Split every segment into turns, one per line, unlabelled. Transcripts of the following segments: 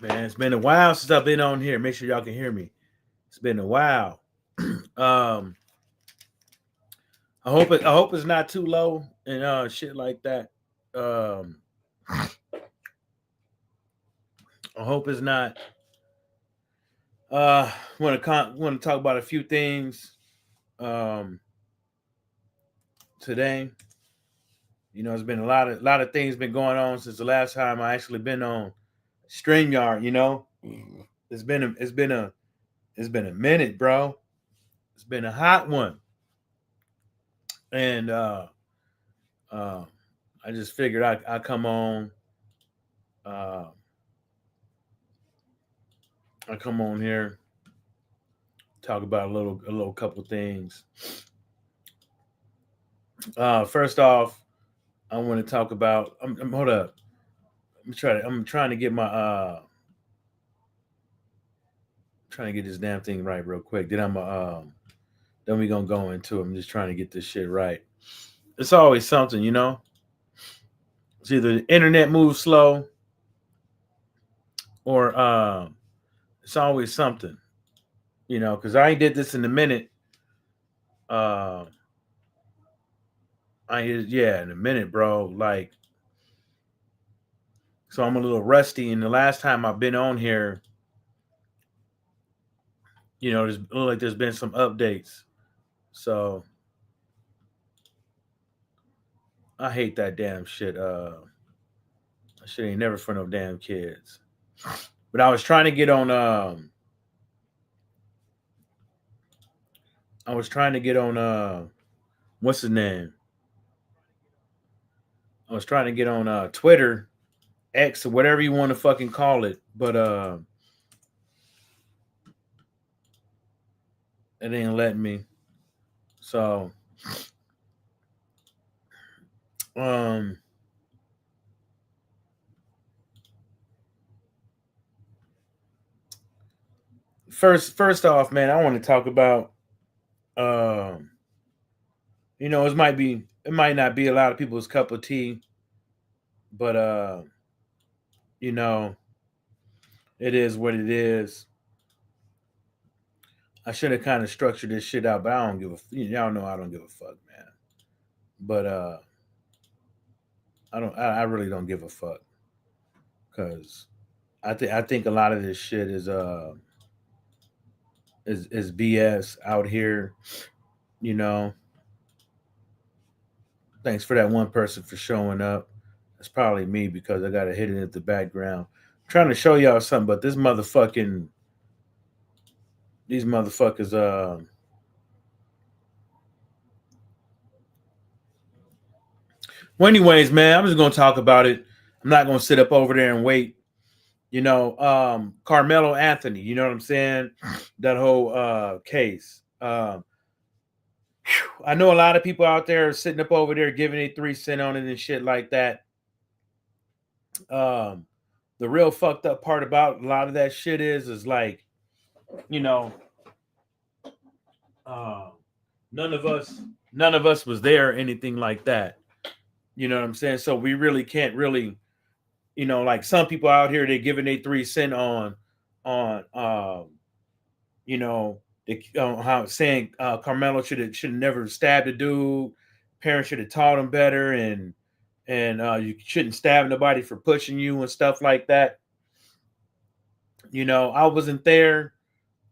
Man, it's been a while since I've been on here. Make sure y'all can hear me. It's been a while. um, I hope it's not too low and shit like that. Um, I hope it's not. Want to talk about a few things um today. There's been a lot of things been going on since the last time I actually been on StreamYard. It's been a minute, bro. It's been a hot one, and uh, I just figured I come on. Uh, I come on here, talk about a little couple things. First off, I want to talk about. Hold up. I'm trying to get my trying to get this damn thing right real quick. Then we gonna go into it. I'm just trying to get this shit right. It's always something. It's either the internet moves slow or it's always something. Because I ain't did this in a minute. Uh, yeah, in a minute, bro. Like, so I'm a little rusty. And the last time I've been on here, there's look like there's been some updates. So I hate that damn shit. That shit ain't never for no damn kids. But I was trying to get on. I was trying to get on. What's his name? I was trying to get on Twitter, X, or whatever you want to fucking call it. But it ain't letting me. So um, first off, man, I want to talk about. Um, it might not be a lot of people's cup of tea, but you know, it is what it is. I should have kind of structured this shit out, but I don't give a. Y'all know I don't give a fuck, man. But I don't. I really don't give a fuck because I think a lot of this shit is BS out here. You know. Thanks for that one person for showing up. It's probably me because I got to hit it at the background. I'm trying to show y'all something, but these motherfuckers. Well, anyways, man, I'm just gonna talk about it. I'm not gonna sit up over there and wait. Carmelo Anthony. You know what I'm saying? That whole case. I know a lot of people out there sitting up over there giving a 3 cent on it and shit like that. Um, the real fucked up part about a lot of that shit is like, you know, uh, none of us, none of us was there or anything like that. You know what I'm saying? So we really can't really, like some people out here, they're giving a 3 cent on, you know, how saying Carmelo should have never stabbed a dude. Parents should have taught him better, and you shouldn't stab nobody for pushing you and stuff like that. I wasn't there.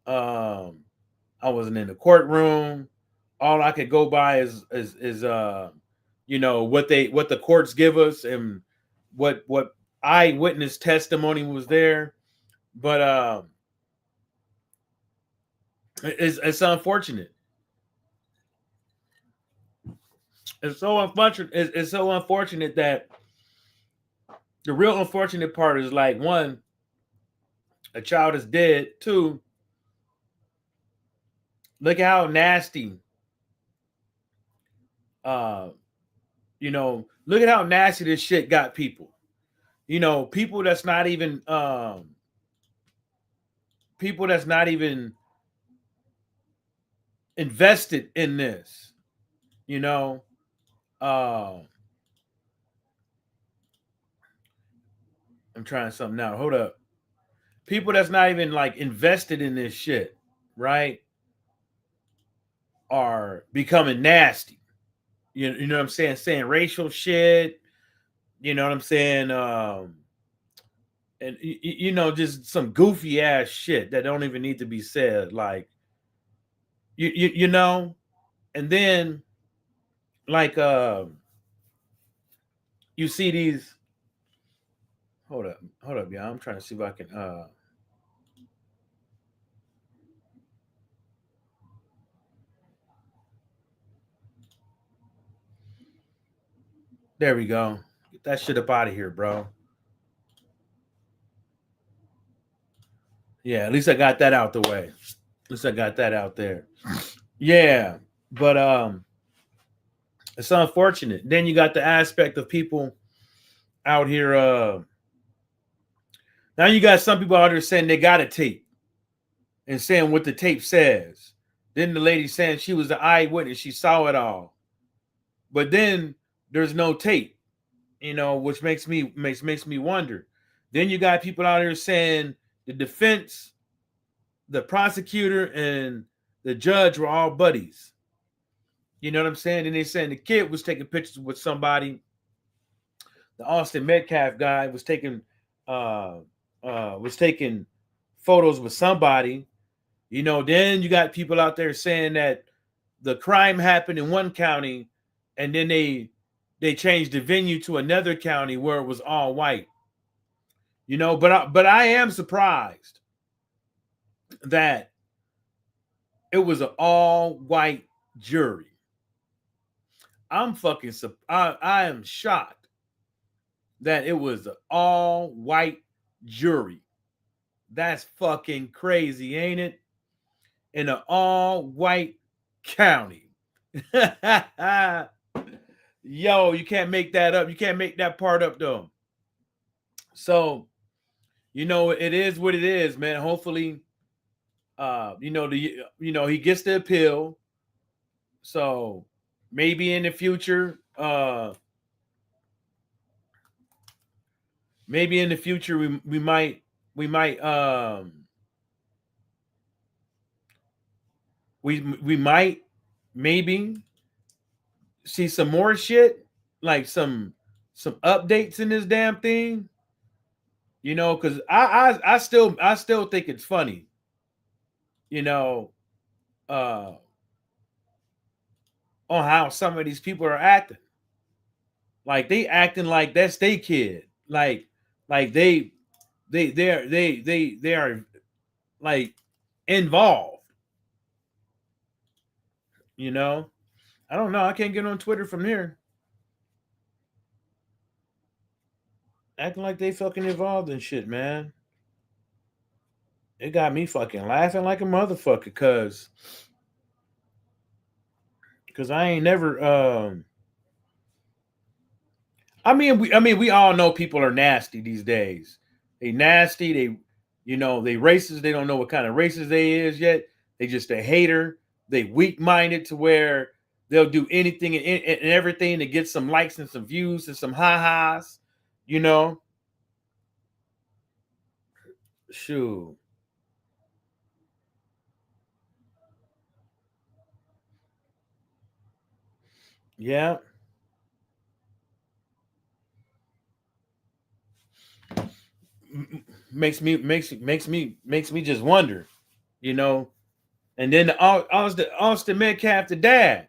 Um, I wasn't in the courtroom. All I could go by is what the courts give us and what eyewitness testimony was there. But it's unfortunate. It's so unfortunate. It's so unfortunate that the real unfortunate part is like one, a child is dead. Two, look at how nasty. Uh, look at how nasty this shit got people. People that's not even people that's not even invested in this. You know, uh, I'm trying something out. Hold up. people that's not even like invested in this shit, right, are becoming nasty. You know what I'm saying racial shit. You know what I'm saying? And you know, just some goofy ass shit that don't even need to be said. Like you know, and then like you see these. Hold up, y'all. I'm trying to see if I can. There we go. Get that shit up out of here, bro. Yeah, at least I got that out the way. At least I got that out there. Yeah, but it's unfortunate. Then you got the aspect of people out here. Now you got some people out there saying they got a tape and saying what the tape says. Then the lady saying she was the eyewitness, she saw it all. But then there's no tape, you know, which makes me wonder. Then you got people out here saying the defense, the prosecutor, and the judge were all buddies. You know what I'm saying? And they saying the kid was taking pictures with somebody. The Austin Metcalf guy uh was taking photos with somebody. You know, then you got people out there saying that the crime happened in one county and then they changed the venue to another county where it was all white. You know, but I am surprised that it was an all white jury. I am shocked that it was an all white jury. That's fucking crazy, ain't it? In an all white county. Yo, you can't make that up. You can't make that part up though. So, you know, it is what it is, man. Hopefully, he gets the appeal. So maybe in the future, we might we might we might maybe see some more shit, like some updates in this damn thing. You know, because I still think it's funny. You know, on how some of these people are acting. Like they acting like that's their kid. Like they are like involved. You know, I don't know. I can't get on Twitter from here. Acting like they fucking involved in shit, man. It got me fucking laughing like a motherfucker, cause I ain't never I mean we all know people are nasty these days. They nasty, they racist, they don't know what kind of racist they is yet. They just a hater. They weak minded to where they'll do anything and everything to get some likes and some views and some ha-has, you know. Shoot. Yeah. Makes me just wonder, you know. And then Austin Metcalf, the dad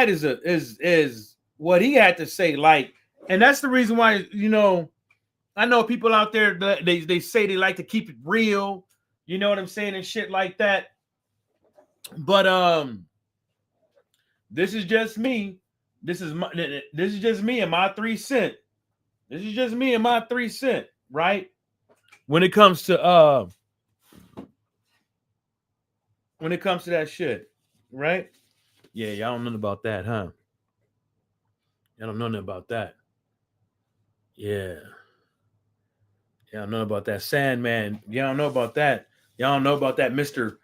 is what he had to say, like, and that's the reason why, you know, I know people out there that they say they like to keep it real, you know what I'm saying, and shit like that. But this is just me. This is just me and my 3 cent. This is just me and my 3 cent, right? When it comes to that shit, right? Yeah, y'all don't know about that, huh? Y'all don't know nothing about that. Yeah. Y'all don't know about that Sandman. Y'all don't know about that. Y'all don't know about that Mr.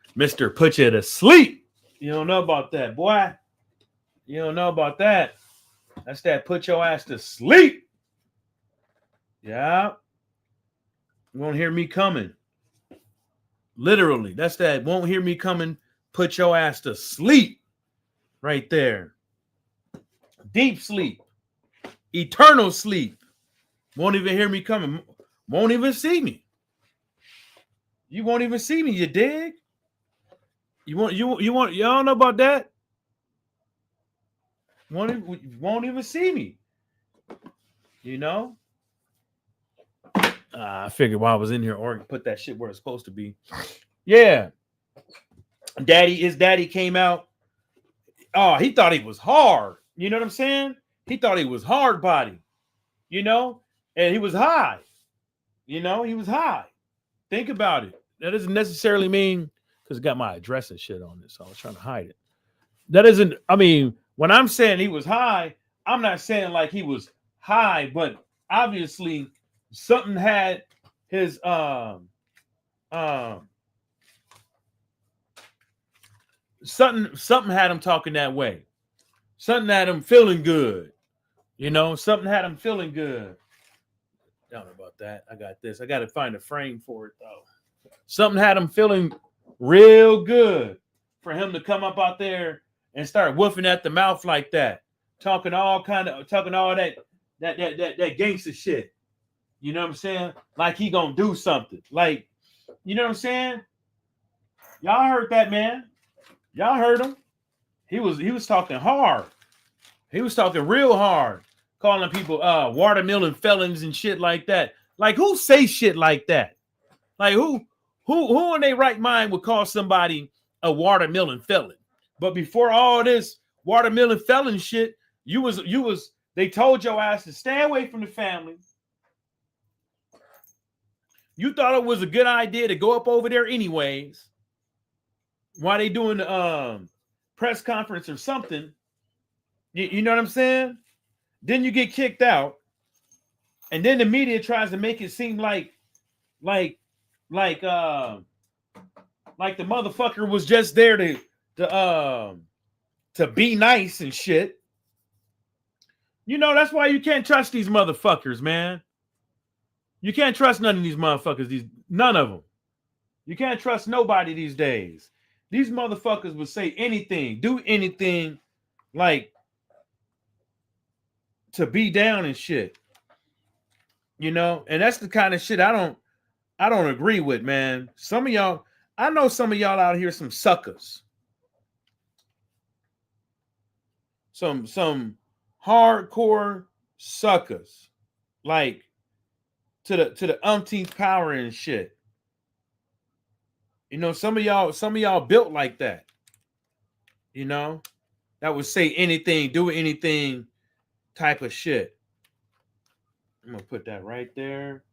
Put you to sleep. You don't know about that, boy. You don't know about that. That's that put your ass to sleep. Yeah. You won't hear me coming. Literally. That's that won't hear me coming, put your ass to sleep right there. Deep sleep. Eternal sleep. Won't even hear me coming. Won't even see me. You won't even see me, you dig? Y'all know about that? Won't even see me. You know? I figured while I was in here, Oregon put that shit where it's supposed to be. Yeah. His daddy came out. Oh, he thought he was hard. You know what I'm saying? He thought he was hard body. You know? And he was high. You know, he was high. Think about it. That doesn't necessarily mean, because it got my address and shit on this, so I was trying to hide it. That isn't, I mean, when I'm saying he was high, I'm not saying like he was high, but obviously something had his something had him talking that way. Something had him feeling good. You know, something had him feeling good. I don't know about that. I got this. I got to find a frame for it though. Something had him feeling real good for him to come up out there and start woofing at the mouth like that, talking all that gangster shit. You know what I'm saying? Like he gonna do something. Like, you know what I'm saying? Y'all heard that, man. Y'all heard him. He was talking hard. He was talking real hard, calling people watermelon felons and shit like that. Like, who say shit like that? Like, who in their right mind would call somebody a watermelon felon? But before all this watermelon felon shit, they told your ass to stay away from the family. You thought it was a good idea to go up over there anyways. While they doing the press conference or something. You know what I'm saying? Then you get kicked out. And then the media tries to make it seem like the motherfucker was just there to be nice and shit. You know, that's why you can't trust these motherfuckers, man. You can't trust none of these motherfuckers. None of them. You can't trust nobody these days. These motherfuckers would say anything, do anything, like to be down and shit. You know, and that's the kind of shit I don't agree with, man. Some of y'all, I know some of y'all out here some suckers. Some hardcore suckers. Like to the umpteenth power and shit. You know, some of y'all built like that. You know, that would say anything, do anything type of shit. I'm gonna put that right there.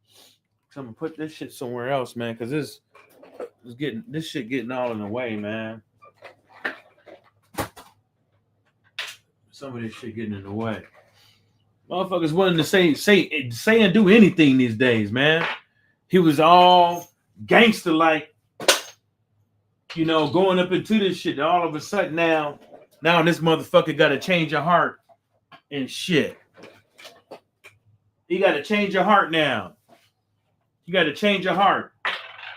I'm gonna put this shit somewhere else, man, because this shit getting all in the way, man. Some of this shit getting in the way. Motherfuckers willing to say and do anything these days, man. He was all gangster like, you know, going up into this shit. All of a sudden now this motherfucker got to change your heart and shit. He got to change your heart now. You got to change your heart.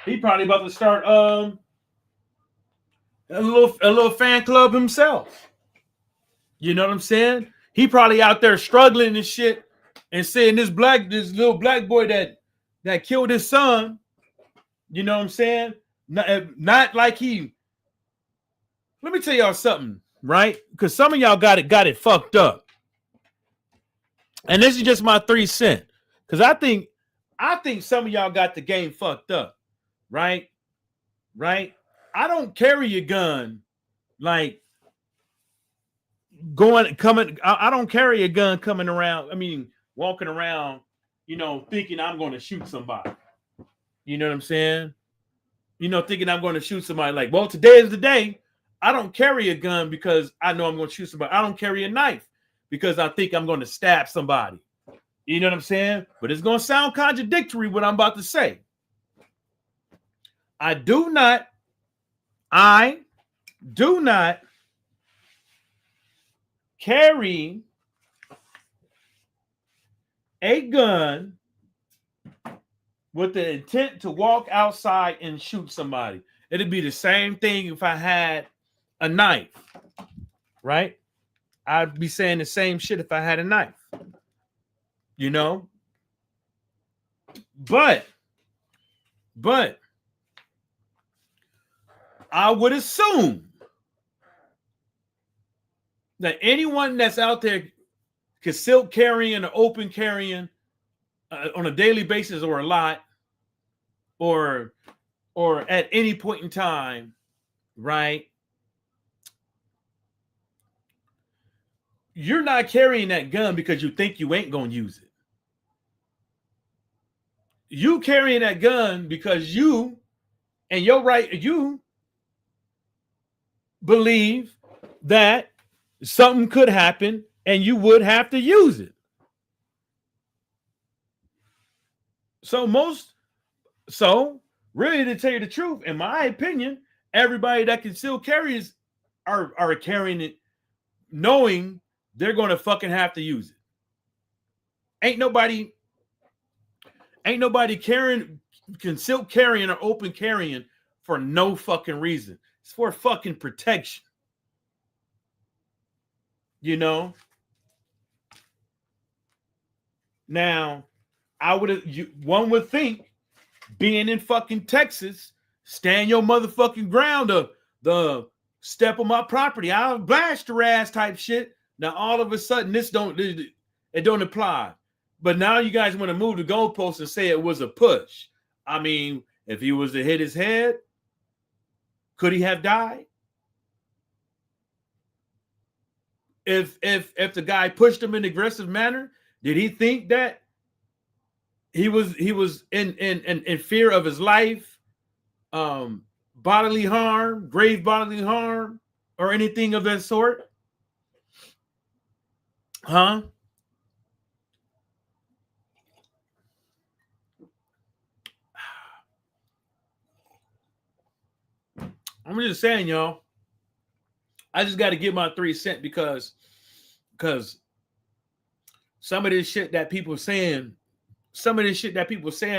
He probably about to start a little fan club himself. You know what I'm saying? He probably out there struggling and shit and saying this little black boy that killed his son. You know what I'm saying? Not like he. Let me tell y'all something, right? Because some of y'all got it fucked up. And this is just my 3 cents. Because I think some of y'all got the game fucked up, right? Right? I don't carry a gun like coming. I don't carry a gun coming around. I mean, walking around, you know, thinking I'm going to shoot somebody. You know what I'm saying? You know, thinking I'm going to shoot somebody. Like, well, today is the day. I don't carry a gun because I know I'm going to shoot somebody. I don't carry a knife because I think I'm going to stab somebody. You know what I'm saying? But it's going to sound contradictory what I'm about to say. I do not carry a gun with the intent to walk outside and shoot somebody. It'd be the same thing if I had a knife, right? I'd be saying the same shit if I had a knife, you know? But I would assume that anyone that's out there concealed carrying or open carrying on a daily basis or a lot, or at any point in time, right? You're not carrying that gun because you think you ain't gonna use it. You carrying that gun because you believe that something could happen and you would have to use it. So really, to tell you the truth, in my opinion, everybody that can still carry are carrying it knowing they're going to fucking have to use it. Ain't nobody concealed carrying or open carrying for no fucking reason. It's for fucking protection. You know? Now, one would think, being in fucking Texas, stand your motherfucking ground up, the step on my property, I'll blast your ass type shit. Now all of a sudden it don't apply. But now you guys want to move the goalposts and say it was a push. I mean, if he was to hit his head, could he have died? If the guy pushed him in an aggressive manner, did he think that he was in fear of his life, bodily harm, grave bodily harm, or anything of that sort? Huh? I'm just saying, y'all. I just got to give my 3 cents because some of this shit that people saying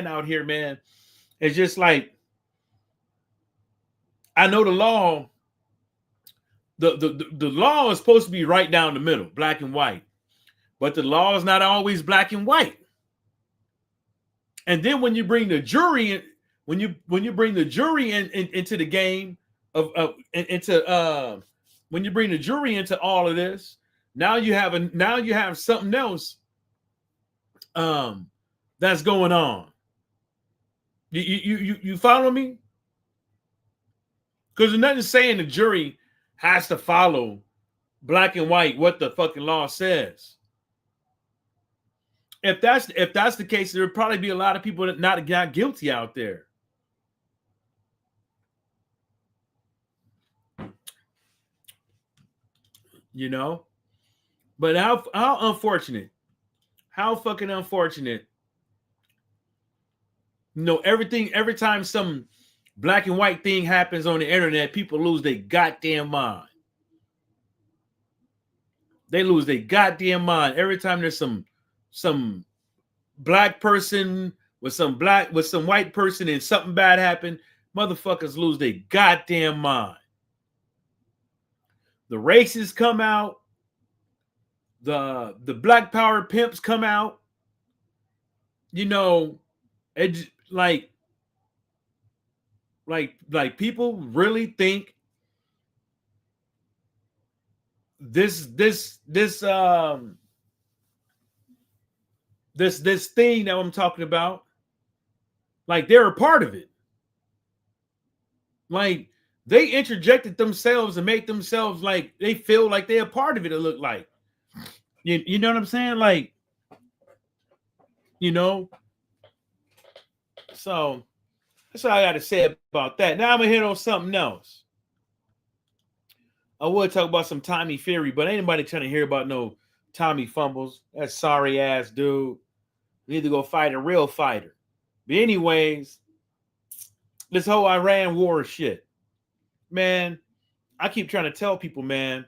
out here, man, it's just like, I know the law. The law is supposed to be right down the middle, black and white, but the law is not always black and white. And then when you bring the jury in, when you bring the jury into the game when you bring the jury into all of this, now you have something else that's going on. You follow me? Because there's nothing saying the jury has to follow black and white what the fucking law says. If that's the case, there would probably be a lot of people that not guilty out there. You know? But how unfortunate. How fucking unfortunate. You know, every time some black and white thing happens on the internet, people lose their goddamn mind. They lose their goddamn mind every time there's some black person with some white person and something bad happened. Motherfuckers lose their goddamn mind. The racists come out. The black power pimps come out. You know, it like people really think this thing that I'm talking about, like they're a part of it. Like they interjected themselves and make themselves like they feel like they're a part of it. It look like, you know what I'm saying? Like, you know. So that's all I got to say about that. Now I'm gonna hit on something else. I would talk about some Tommy Fury, but ain't nobody trying to hear about no Tommy fumbles. That sorry ass dude. We need to go fight a real fighter. But anyways, this whole Iran war shit, man. I keep trying to tell people, man.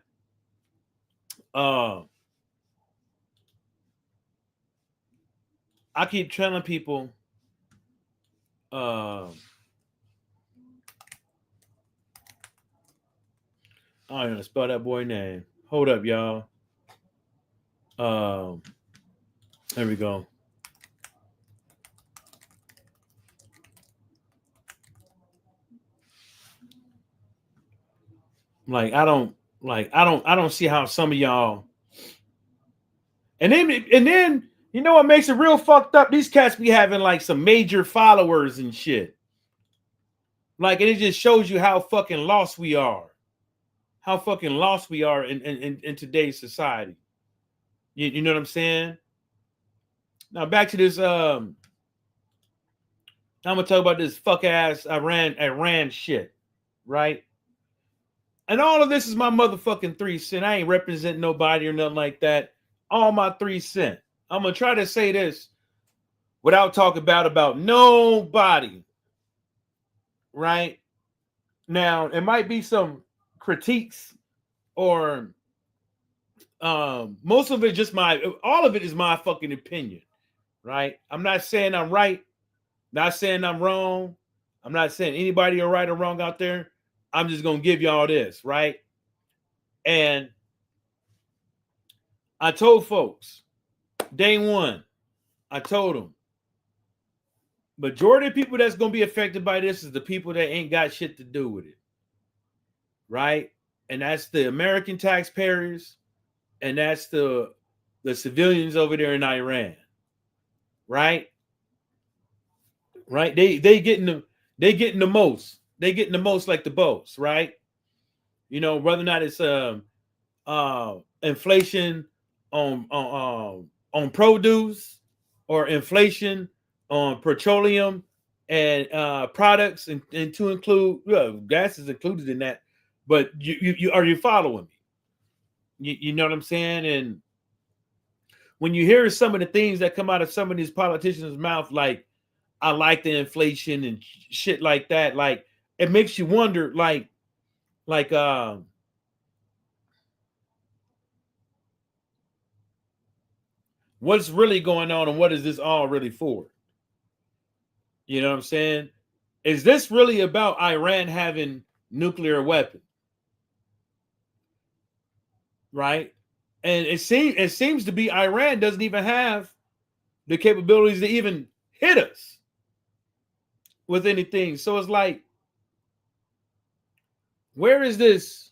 I keep telling people I don't know spell that boy name. Hold up, y'all. Um, there we go. Like I don't see how some of y'all and then you know what makes it real fucked up? These cats be having like some major followers and shit. Like, and it just shows you how fucking lost we are. How fucking lost we are in today's society. You know what I'm saying? Now back to this. I'm gonna talk about this fuck ass Iran shit, right? And all of this is my motherfucking 3 cent. I ain't representing nobody or nothing like that. All my 3 cent. I'm gonna try to say this without talking about nobody, right? Now, it might be some critiques or most of it just all of it is my fucking opinion, right? I'm not saying I'm right, not saying I'm wrong. I'm not saying anybody are right or wrong out there. I'm just gonna give y'all this, right? And I told folks day one, I told them majority of people that's gonna be affected by this is the people that ain't got shit to do with it, right? And that's the American taxpayers, and that's the civilians over there in Iran, right? Right? They getting the most. They getting the most like the boats, right? You know, whether or not it's inflation on produce or inflation on petroleum and products, and to include gas is included in that. But you are you following me? You know what I'm saying? And when you hear some of the things that come out of some of these politicians' mouth, like I like the inflation and shit like that, like it makes you wonder, like what's really going on and what is this all really for? You know what I'm saying? Is this really about Iran having nuclear weapons? Right? And it seems to be Iran doesn't even have the capabilities to even hit us with anything. So it's like, where is this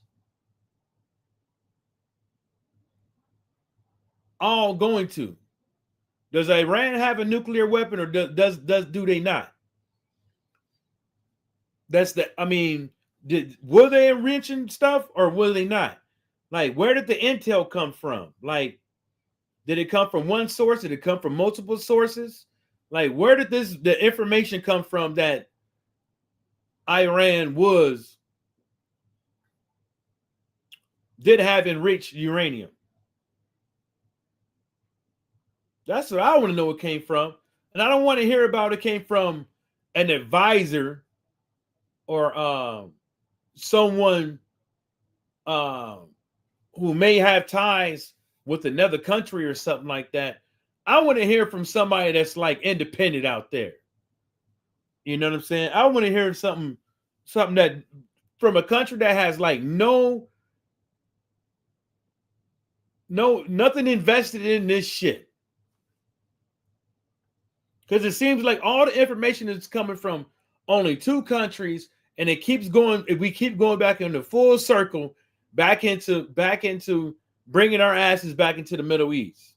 all going to? Does Iran have a nuclear weapon, or do they not? That's the I mean, were they enriching stuff or were they not? Like, where did the intel come from? Like, did it come from one source? Did it come from multiple sources? Like, where did the information come from that Iran did have enriched uranium? That's what I want to know it came from. And I don't want to hear about it came from an advisor or someone um, who may have ties with another country or something like that. I want to hear from somebody that's like independent out there. You know what I'm saying? I want to hear something that from a country that has like nothing invested in this shit. Because it seems like all the information is coming from only two countries, and it keeps going. We keep going back in the full circle, back into bringing our asses back into the Middle East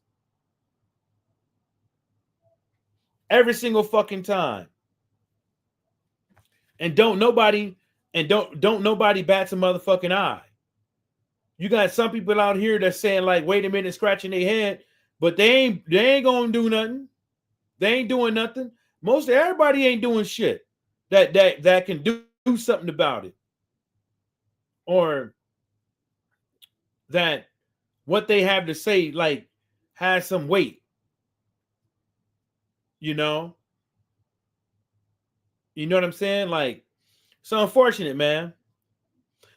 every single fucking time. And don't nobody bats a motherfucking eye. You got some people out here that's saying like, wait a minute, scratching their head, but they ain't gonna do nothing. They ain't doing nothing. Most everybody ain't doing shit that can do something about it, or that what they have to say like has some weight. You know, you know what I'm saying? Like, it's unfortunate, man.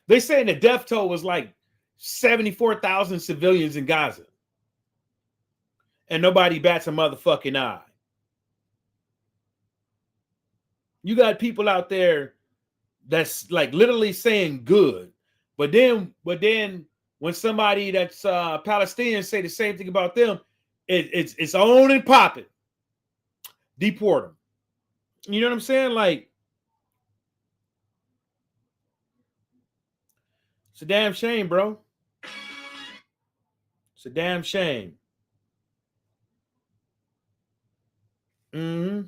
They saying the death toll was like 74,000 civilians in Gaza, and nobody bats a motherfucking eye. You got people out there that's like literally saying good, but then when somebody that's Palestinian say the same thing about them, it's on and popping, deport them. You know what I'm saying? Like, it's a damn shame, bro. It's a damn shame. Mm-hmm.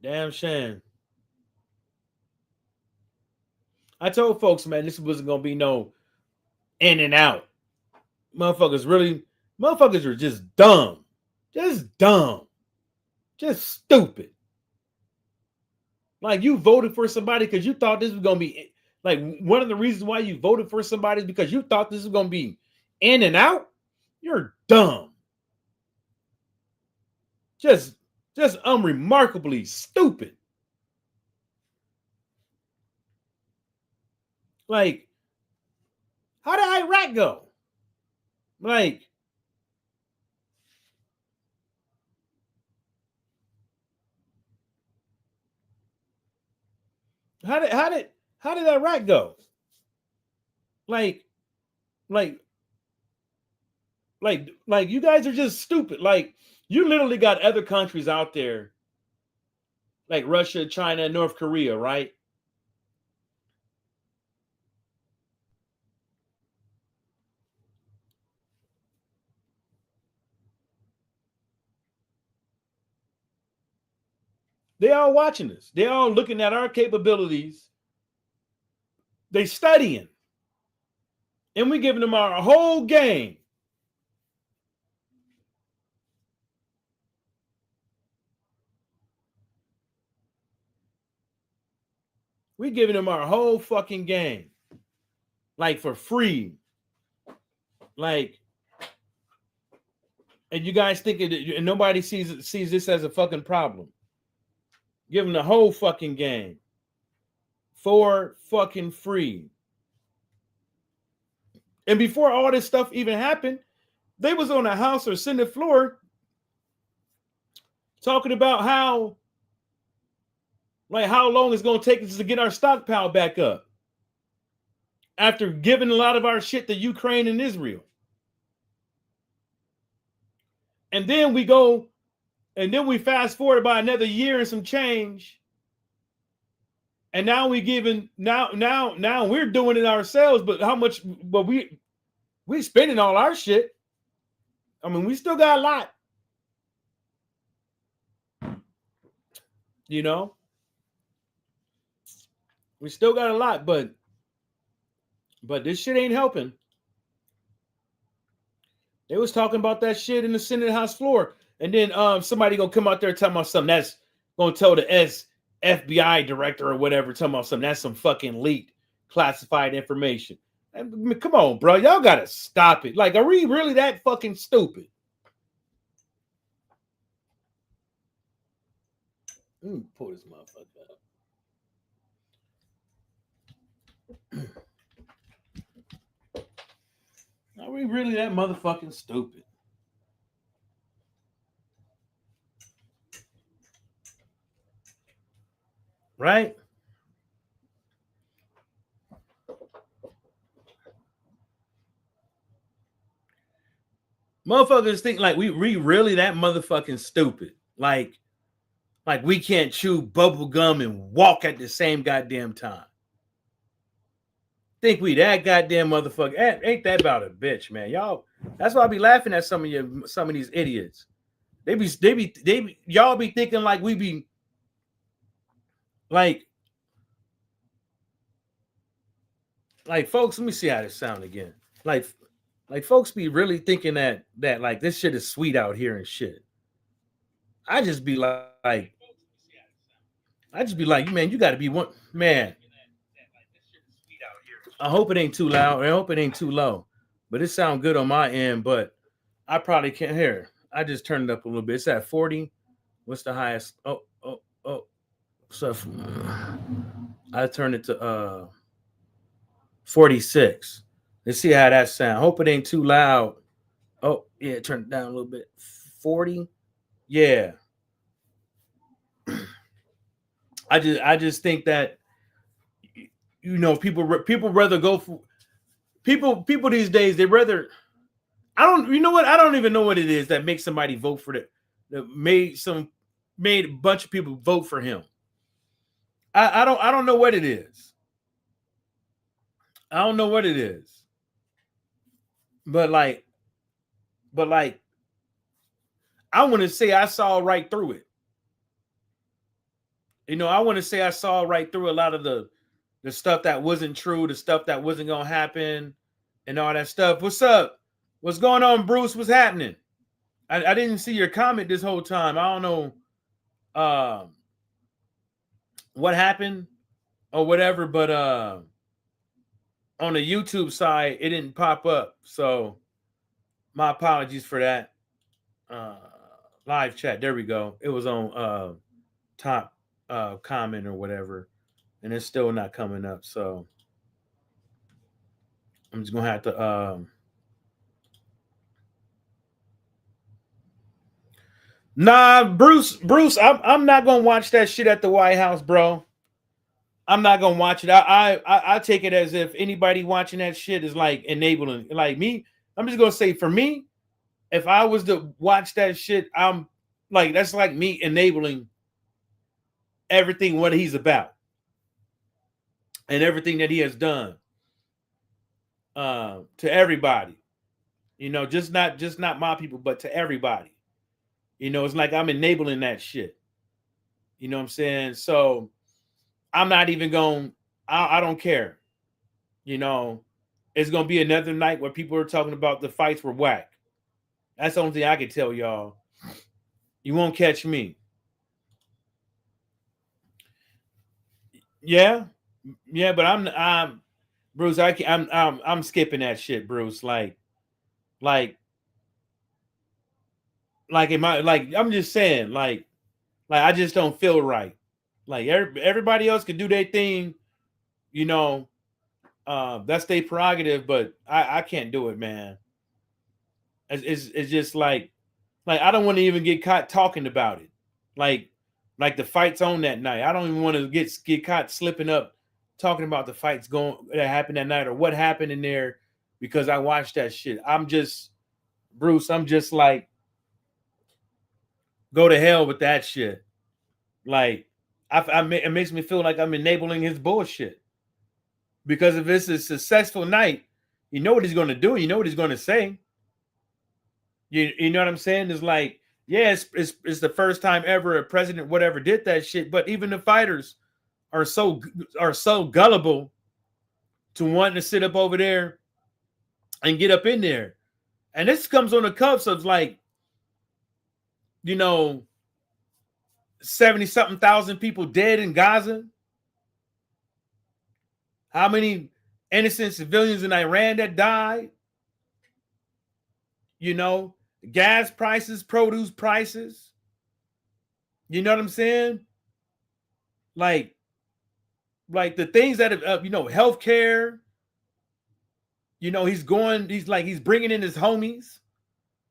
Damn shame. I told folks, man, this wasn't gonna be no in and out. Motherfuckers were just dumb. Just dumb. Just stupid. Like, you voted for somebody because you thought this was gonna be like, one of the reasons why you voted for somebody is because you thought this was gonna be in and out. You're dumb. Just unremarkably stupid. Like, how did Iraq go? Like, how did Iraq go? Like, like, like you guys are just stupid. Like, you literally got other countries out there like Russia, China, North Korea, right? They all watching us. They all looking at our capabilities. They studying, and we giving them our whole game. We giving them our whole fucking game, like, for free. Like, and you guys thinking that, and nobody sees this as a fucking problem. Give them the whole fucking game for fucking free. And before all this stuff even happened, they was on the House or Senate floor talking about how long it's going to take us to get our stockpile back up after giving a lot of our shit to Ukraine and Israel. And then we fast forward by another year and some change. And now we're doing it ourselves, but how much, but we spending all our shit. I mean, we still got a lot. You know? We still got a lot, but this shit ain't helping. They was talking about that shit in the Senate House floor. And then somebody gonna come out there talking about something that's gonna tell the FBI director or whatever, talking about something that's some fucking leaked classified information. I mean, come on, bro. Y'all gotta stop it. Like, are we really that fucking stupid? Let me pull this motherfucker up. Are we really that motherfucking stupid? Right? Motherfuckers think like we really that motherfucking stupid. Like we can't chew bubble gum and walk at the same goddamn time. Think we that goddamn motherfucker? Ain't that about a bitch, man? Y'all. That's why I be laughing at some of these idiots. Y'all be thinking like we be like folks. Let me see how this sound again. Like folks be really thinking that like this shit is sweet out here and shit. I just be like man, you got to be one man. I hope it ain't too loud. I hope it ain't too low. But it sounds good on my end. But I probably can't hear. I just turned it up a little bit. It's at 40. What's the highest? Oh. So I turned it to 46. Let's see how that sounds. Hope it ain't too loud. Oh, yeah, turn it down a little bit. 40. Yeah. I just think that people rather go for people these days. They rather I don't you know what I don't even know what it is that makes somebody vote for that made a bunch of people vote for him. I don't know what it is. I don't know what it is. But like I want to say I saw right through it. I want to say I saw right through a lot of the stuff that wasn't true, the stuff that wasn't gonna happen, and all that stuff. What's up? What's going on, Bruce? What's happening? I didn't see your comment this whole time. I don't know what happened or whatever, but on the YouTube side, it didn't pop up. So my apologies for that. Uh, Live chat. There we go. It was on top comment or whatever, and it's still not coming up. So I'm just gonna have to. Nah, Bruce, I'm not gonna watch that shit at the White House, bro. I'm not gonna watch it. I take it as if anybody watching that shit is like enabling, like me. I'm just gonna say for me, if I was to watch that shit, I'm like that's like me enabling everything what he's about and everything that he has done to everybody. Just not my people, but to everybody. It's like I'm enabling that shit. You know what I'm saying? So I'm not even going. I don't care. It's gonna be another night where people are talking about the fights were whack. That's the only thing I can tell y'all. You won't catch me. Yeah, yeah, but I'm Bruce. I'm skipping that shit, Bruce. Like, am I like? I'm just saying, like I just don't feel right. Like everybody else can do their thing, you know. That's their prerogative, but I can't do it, man. It's just like I don't want to even get caught talking about it. Like like the fights on that night. I don't even want to get caught slipping up talking about the fights going that happened that night or what happened in there because I watched that shit. I'm just Bruce. I'm just like go to hell with that shit. Like it makes me feel like I'm enabling his bullshit because if it's a successful night, you know what he's going to do. You know what he's going to say. You know what I'm saying? It's like, yeah, it's the first time ever a president whatever did that shit. But even the fighters are so gullible to wanting to sit up over there and get up in there. And this comes on the cuffs of like, you know, 70 something thousand people dead in Gaza. How many innocent civilians in Iran that died? You know, gas prices, produce prices. You know what I'm saying? Like the things that have, healthcare. He's bringing in his homies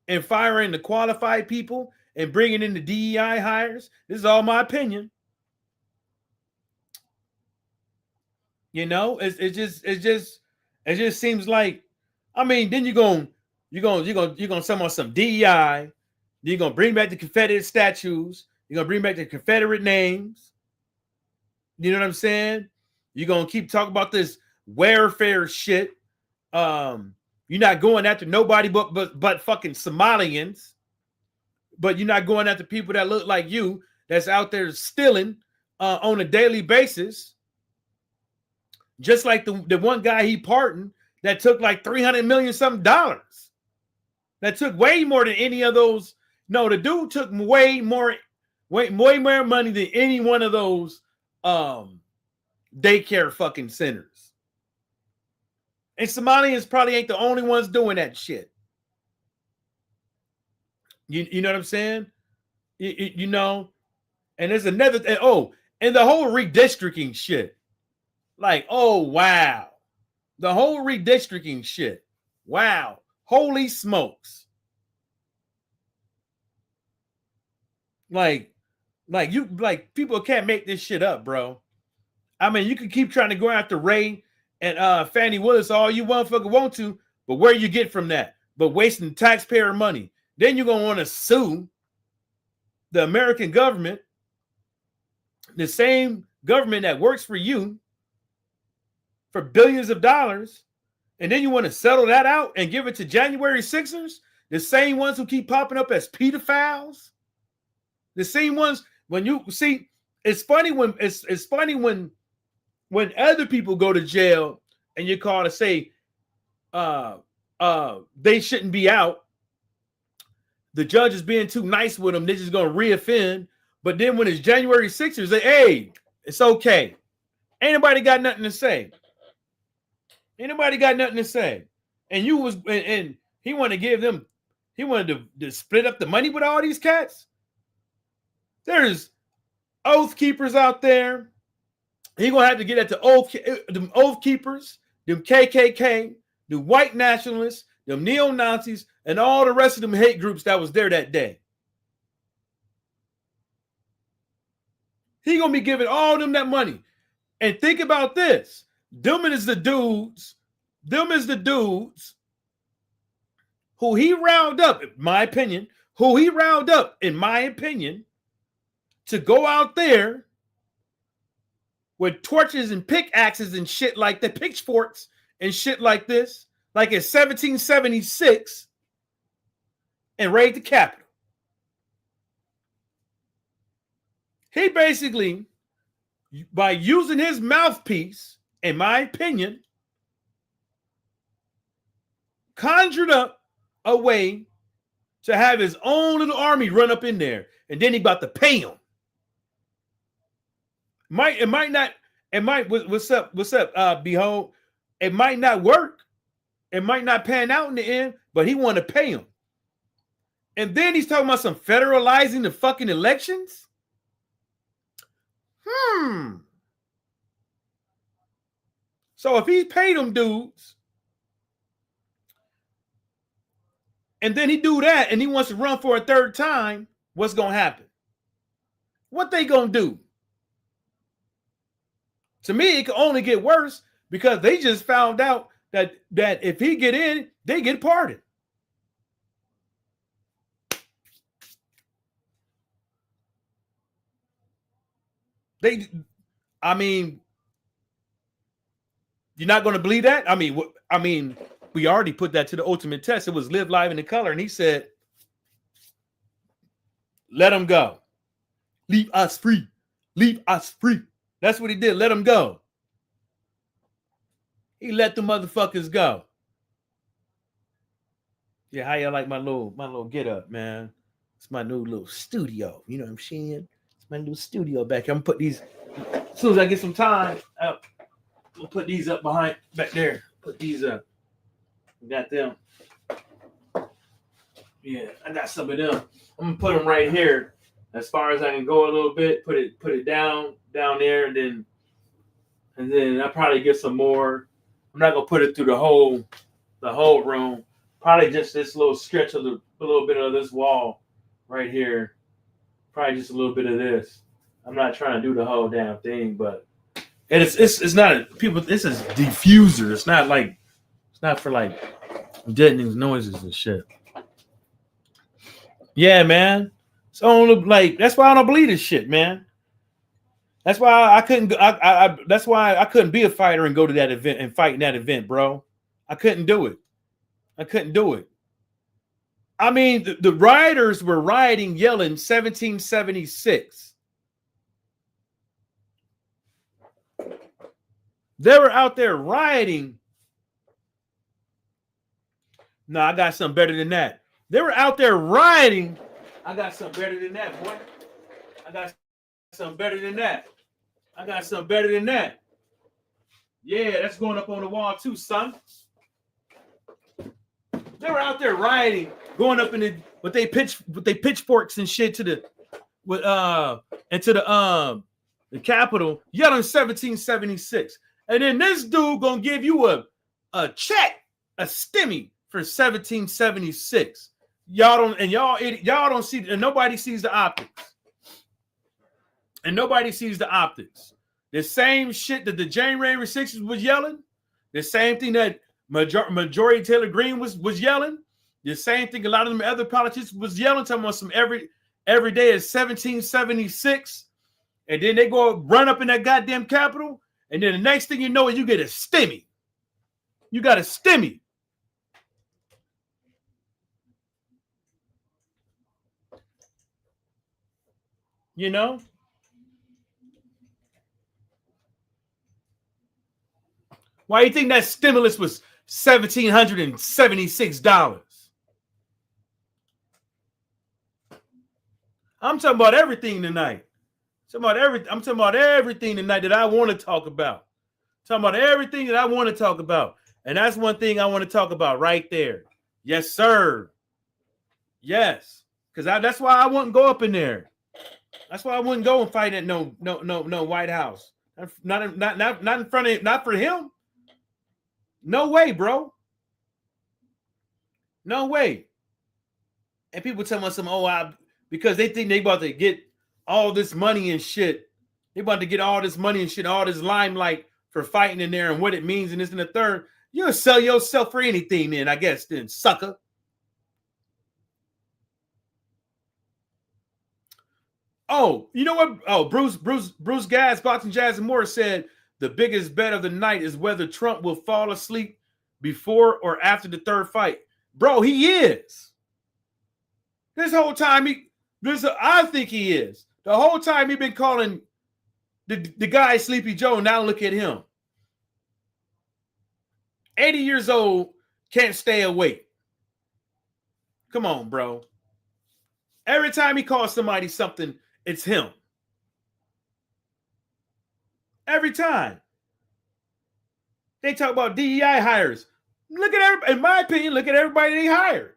and firing the qualified people and bringing in the DEI hires. This is all my opinion. It just seems like, I mean, then you're gonna summon some DEI. You're gonna bring back the Confederate statues. You're gonna bring back the Confederate names. You know what I'm saying? You're gonna keep talking about this welfare shit. You're not going after nobody but fucking Somalians. But you're not going after people that look like you that's out there stealing on a daily basis. Just like the one guy he pardoned that took like 300 million something dollars. That took way more than any of those. No, the dude took way more money than any one of those daycare fucking centers. And Somalians probably ain't the only ones doing that shit. You know what I'm saying? You know, and there's another thing. Oh, and the whole redistricting shit. Like, oh wow. The whole redistricting shit. Wow. Holy smokes. Like people can't make this shit up, bro. I mean, you can keep trying to go after Ray and Fannie Willis all you motherfucker want to, but where you get from that? But wasting taxpayer money. Then you're gonna want to sue the American government, the same government that works for you, for billions of dollars, and then you want to settle that out and give it to January 6ers, the same ones who keep popping up as pedophiles, the same ones. When you see, it's funny when other people go to jail and you call to say they shouldn't be out. The judge is being too nice with them. They're just gonna reoffend. But then when it's January 6th, they say, hey, it's okay. Ain't nobody got nothing to say. Ain't nobody got nothing to say. And you was and he wanted to give them, he wanted to split up the money with all these cats. There's oath keepers out there. He gonna have to get at the oath keepers, them KKK, the white nationalists, them neo-Nazis, and all the rest of them hate groups that was there that day. He gonna be giving all them that money. And think about this. Them is the dudes who he riled up, in my opinion, to go out there with torches and pickaxes and shit like that, pitchforks and shit like this, like in 1776, and raid the Capitol. He basically, by using his mouthpiece, in my opinion, conjured up a way to have his own little army run up in there, and then he about to pay him. What's up, Behold? It might not work. It might not pan out in the end, but he want to pay him. And then he's talking about some federalizing the fucking elections. So if he paid them dudes, and then he do that, and he wants to run for a third time, what's gonna happen? What they gonna do? To me, it can only get worse because they just found out that if he get in, they get pardoned. You're not going to believe that? I mean, we already put that to the ultimate test. It was Live Live in the Color, and he said, let them go. Leave us free. Leave us free. That's what he did. Let them go. He let the motherfuckers go. Yeah, how y'all like my little get up, man? It's my new little studio. You know what I'm saying? It's my little studio back here. I'm gonna put these as soon as I get some time up. We'll put these up back there. Put these up. We got them. Yeah, I got some of them. I'm gonna put them right here. As far as I can go a little bit, put it down there, and then I'll probably get some more. I'm not gonna put it through the whole room. Probably just this little stretch of a little bit of this wall right here. Probably just a little bit of this. I'm not trying to do the whole damn thing, but it's not people. This is diffuser. It's not for like deadening noises and shit. Yeah, man. So like that's why I don't believe this shit, man. That's why I couldn't. That's why I couldn't be a fighter and go to that event and fight in that event, bro. I couldn't do it. I mean, the rioters were rioting, yelling 1776. They were out there rioting. No, I got something better than that. They were out there rioting. I got something better than that, boy. I got something better than that. Yeah, that's going up on the wall too, son. They were out there rioting, going up with they pitchforks and shit to the Capitol, yelling 1776. And then this dude gonna give you a check, a stimmy for 1776. Y'all don't see, and nobody sees the optics. And nobody sees the optics. The same shit that the January 6th was yelling, the same thing that Majority Taylor Greene was yelling, the same thing a lot of them other politicians was yelling, talking about some every day is 1776, and then they go run up in that goddamn Capitol, and then the next thing you know is you get a stimmy. You got a stimmy. You know? Why do you think that stimulus was $1,776? I'm talking about everything tonight. I'm talking about everything tonight that I want to talk about. I'm talking about everything that I want to talk about. And that's one thing I want to talk about right there. Yes, sir. Yes. Because that's why I wouldn't go up in there. That's why I wouldn't go and fight at no White House. Not in front of, not for him. No way, bro. No way. And people tell me because they think they about to get all this money and shit. They about to get all this money and shit, all this limelight for fighting in there and what it means and this and the third. You'll sell yourself for anything then, I guess, then, sucker. Oh, you know what? Oh, Bruce Gass, Boxing Jazz and Morris said the biggest bet of the night is whether Trump will fall asleep before or after the third fight. Bro, he is. This whole time, I think he is. The whole time he been calling the guy Sleepy Joe. Now look at him. 80 years old, can't stay awake. Come on, bro. Every time he calls somebody something, it's him. Every time. They talk about DEI hires. Look at everybody, in my opinion, look at everybody they hired.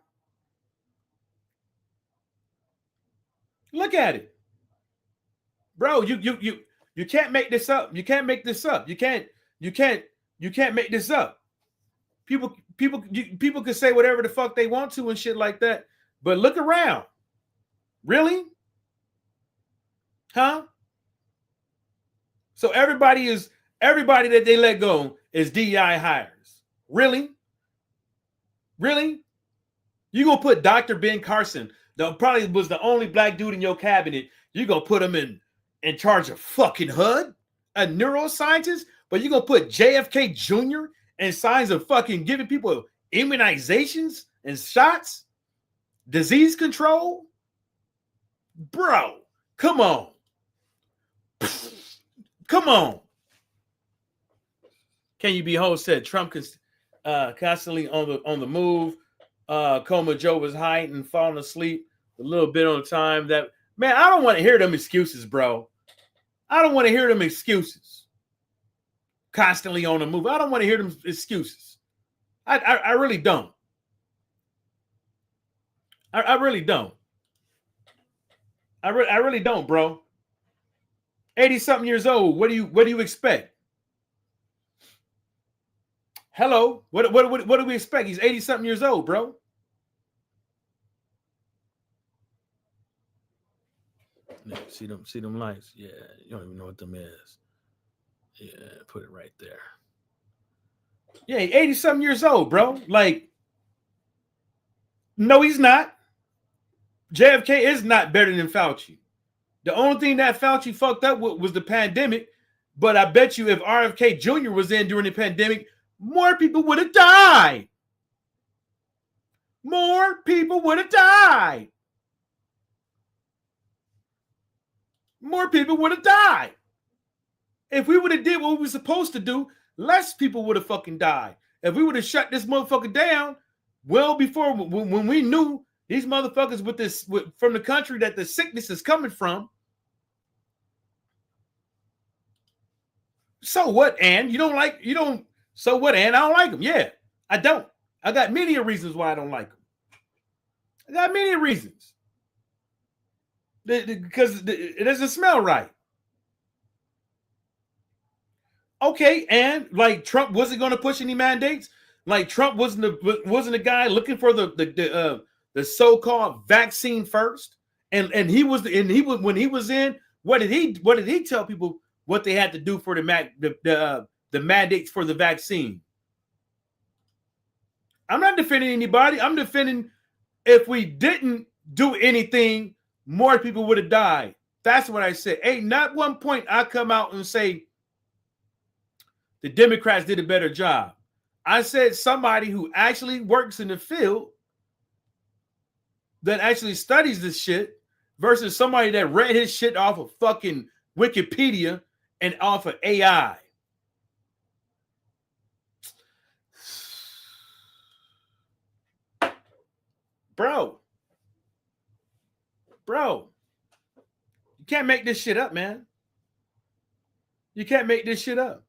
Look at it. Bro, you can't make this up. You can't make this up. You can't make this up. People can say whatever the fuck they want to and shit like that. But look around. Really? Huh? So everybody that they let go is DEI hires. Really? Really? You gonna put Dr. Ben Carson, that probably was the only black dude in your cabinet, you gonna put him in charge of fucking HUD, a neuroscientist, but you gonna put JFK Jr. in signs of fucking giving people immunizations and shots, disease control? Bro, come on. Come on. Can you behold said Trump constantly on the move. Coma Joe was hiding, falling asleep a little bit on time. That man, I don't want to hear them excuses, bro. I don't want to hear them excuses. Constantly on the move. I don't want to hear them excuses. I really don't. I really don't. I really don't, bro. 80-something years old. What do you expect? Hello. What do we expect? He's 80-something years old, bro. Yeah, see them lights? Yeah, you don't even know what them is. Yeah, put it right there. Yeah, 80-something years old, bro. Like, no, he's not. JFK is not better than Fauci. The only thing that Fauci fucked up with was the pandemic. But I bet you if RFK Jr. was in during the pandemic, more people would have died. More people would have died. More people would have died. If we would have did what we were supposed to do, less people would have fucking died. If we would have shut this motherfucker down well before when we knew these motherfuckers from the country that the sickness is coming from. So what, Ann? So what, Ann? I don't like them. Yeah, I don't. I got many reasons why I don't like them. I got many reasons. Because it doesn't smell right. Okay, and like Trump wasn't going to push any mandates. Like Trump wasn't the guy looking for the so-called vaccine first. And he was when he was in, What did he tell people what they had to do for the mandates for the vaccine? I'm not defending anybody. I'm defending if we didn't do anything, more people would have died. That's what I said. Ain't not one point I come out and say the Democrats did a better job. I said somebody who actually works in the field that actually studies this shit versus somebody that read his shit off of fucking Wikipedia and off of AI. Bro, you can't make this shit up, man. You can't make this shit up.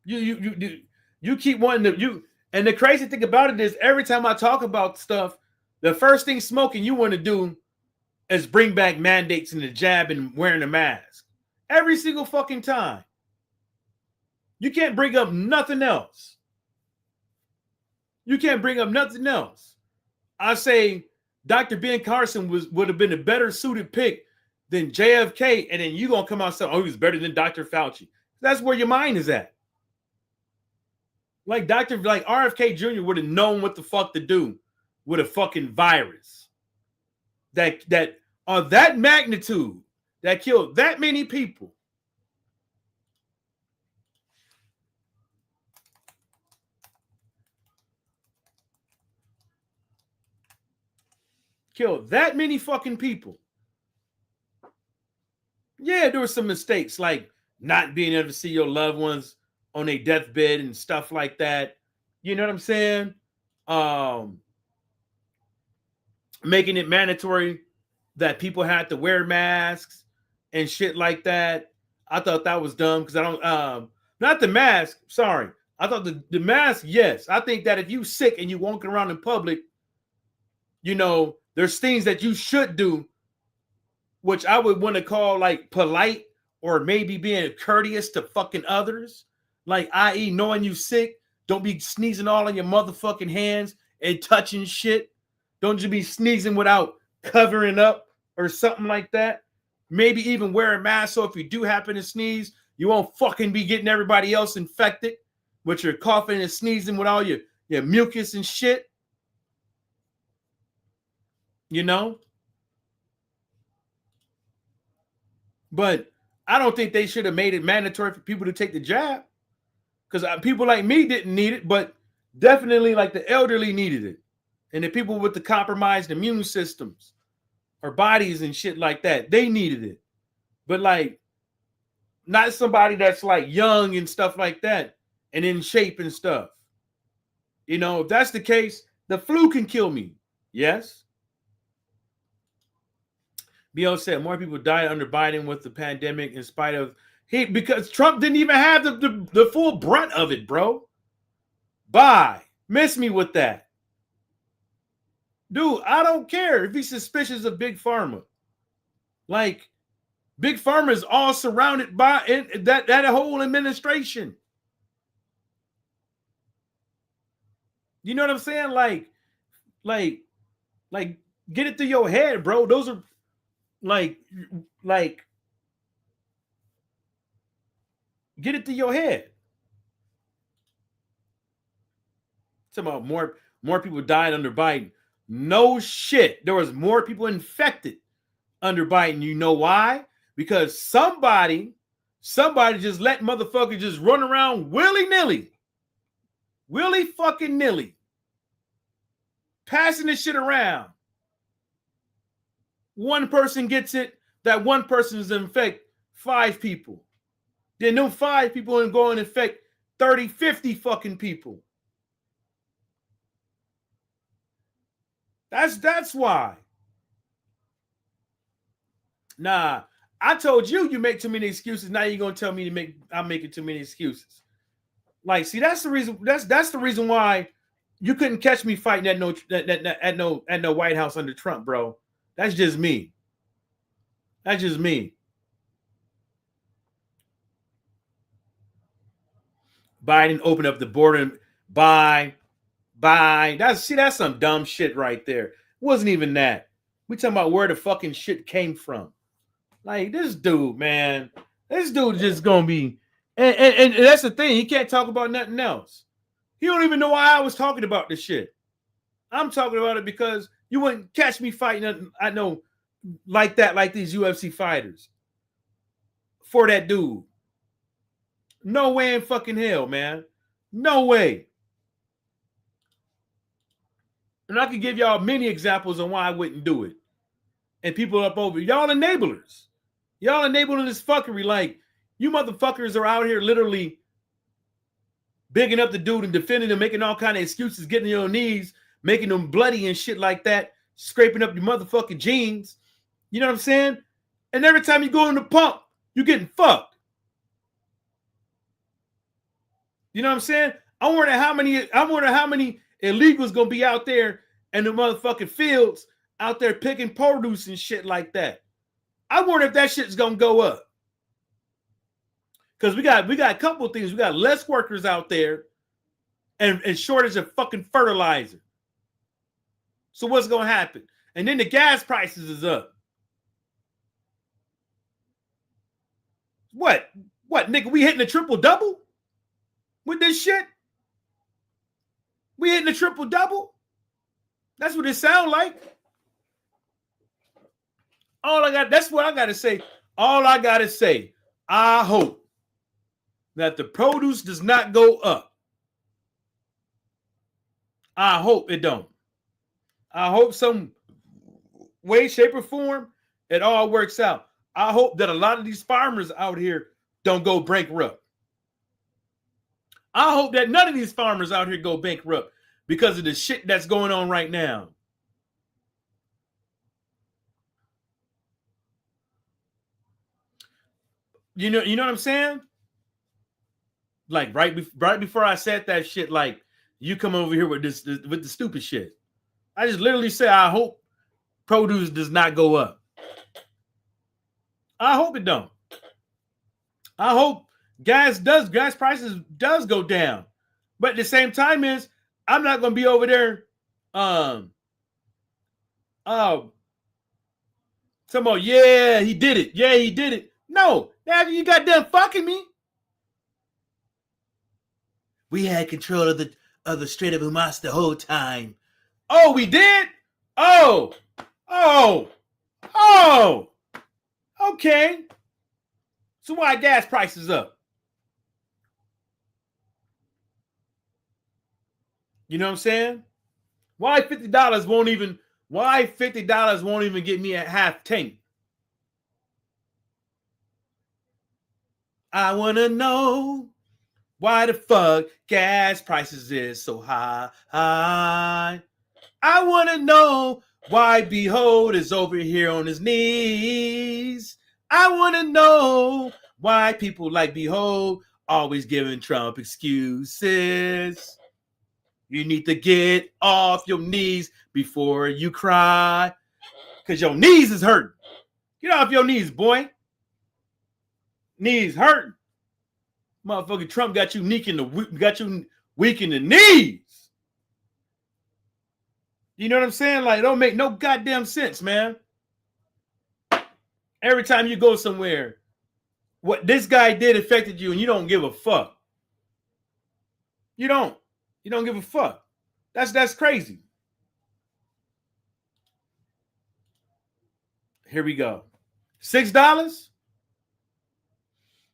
You keep wanting to and the crazy thing about it is every time I talk about stuff, the first thing smoking you want to do is bring back mandates and the jab and wearing a mask. Every single fucking time. You can't bring up nothing else. You can't bring up nothing else. I say Dr. Ben Carson would have been a better suited pick than JFK, and then you gonna come out and say, oh, he was better than Dr. Fauci. That's where your mind is at. Like RFK Jr. would have known what the fuck to do with a fucking virus that on that magnitude that killed that many people. Killed that many fucking people. Yeah, there were some mistakes like not being able to see your loved ones on a deathbed and stuff like that. You know what I'm saying? Making it mandatory that people had to wear masks and shit like that. I thought that was dumb because I don't not the mask, sorry. I thought the mask, yes. I think that if you sick and you walking around in public, you know, there's things that you should do, which I would want to call like polite or maybe being courteous to fucking others. Like, i.e., knowing you sick, don't be sneezing all on your motherfucking hands and touching shit. Don't just be sneezing without covering up or something like that. Maybe even wear a mask so if you do happen to sneeze, you won't fucking be getting everybody else infected with your coughing and sneezing with all your mucus and shit. You know? But I don't think they should have made it mandatory for people to take the jab. Because people like me didn't need it, but definitely like the elderly needed it. And the people with the compromised immune systems or bodies and shit like that, they needed it. But like, not somebody that's like young and stuff like that and in shape and stuff. You know, if that's the case, the flu can kill me. Yes. BO said more people died under Biden with the pandemic in spite of because Trump didn't even have the full brunt of it, bro. Bye. Miss me with that. Dude, I don't care if he's suspicious of Big Pharma. Like, Big Pharma is all surrounded by that whole administration. You know what I'm saying? Like, get it through your head, bro. Those are like get it to your head. Talking about more people died under Biden. No shit. There was more people infected under Biden. You know why? Because somebody just let motherfuckers just run around willy-nilly. Willy fucking nilly. Passing this shit around. One person gets it. That one person is infect 5 people. Then them 5 people and go and infect 30, 50 fucking people. That's why. Nah, I told you make too many excuses. Now you're gonna tell me I'm making too many excuses. Like, see, that's the reason. That's the reason why you couldn't catch me fighting at no White House under Trump, bro. That's just me. That's just me. Biden opened up the border. Bye. That's some dumb shit right there. It wasn't even that. We talking about where the fucking shit came from. Like this dude, man. This dude just gonna be, and that's the thing. He can't talk about nothing else. He don't even know why I was talking about this shit. I'm talking about it because you wouldn't catch me fighting nothing. I know like that, like these UFC fighters for that dude. No way in fucking hell, man. No way. And I could give y'all many examples on why I wouldn't do it. And people up over y'all enablers. Y'all enabling this fuckery. Like, you motherfuckers are out here literally bigging up the dude and defending him, making all kind of excuses, getting on your knees, making them bloody and shit like that, scraping up your motherfucking jeans. You know what I'm saying? And every time you go in the pump, you're getting fucked. You know what I'm saying? I wonder how many illegals gonna be out there in the motherfucking fields out there picking produce and shit like that. I wonder if that shit's gonna go up. Because we got a couple of things. We got less workers out there and shortage of fucking fertilizer. So what's gonna happen? And then the gas prices is up. What, nigga? We hitting a triple double with this shit? We hitting a triple double? That's what it sounds like. That's what I gotta say. All I gotta say, I hope that the produce does not go up. I hope it don't. I hope some way, shape, or form it all works out. I hope that a lot of these farmers out here don't go bankrupt. I hope that none of these farmers out here go bankrupt because of the shit that's going on right now. You know what I'm saying? Like right before I said that shit, like you come over here with with the stupid shit. I just literally say I hope produce does not go up. I hope it don't. I hope gas prices does go down. But at the same time I'm not gonna be over there talking about, yeah, he did it. Yeah, he did it. No, now you got done fucking me. We had control of the Strait of Hormuz the whole time. Oh, we did? Oh. Okay. So why gas prices up? You know what I'm saying? Why $50 won't even get me a half tank? I want to know why the fuck gas prices is so high. I want to know why Behold is over here on his knees. I want to know why people like Behold always giving Trump excuses. You need to get off your knees before you cry, because your knees is hurting. Get off your knees, boy. Knees hurting. Motherfucking Trump got you weak in the knees. You know what I'm saying? Like, it don't make no goddamn sense, man. Every time you go somewhere, what this guy did affected you, and you don't give a fuck. You don't give a fuck. That's crazy. Here we go. $6?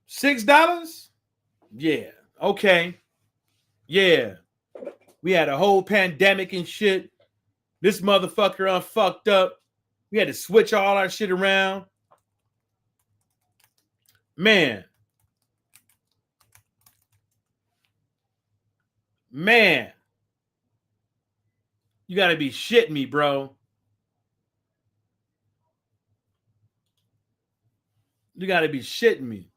$6? Yeah. Okay. Yeah. We had a whole pandemic and shit. This motherfucker unfucked up. We had to switch all our shit around. Man. You gotta be shitting me, bro. You gotta be shitting me.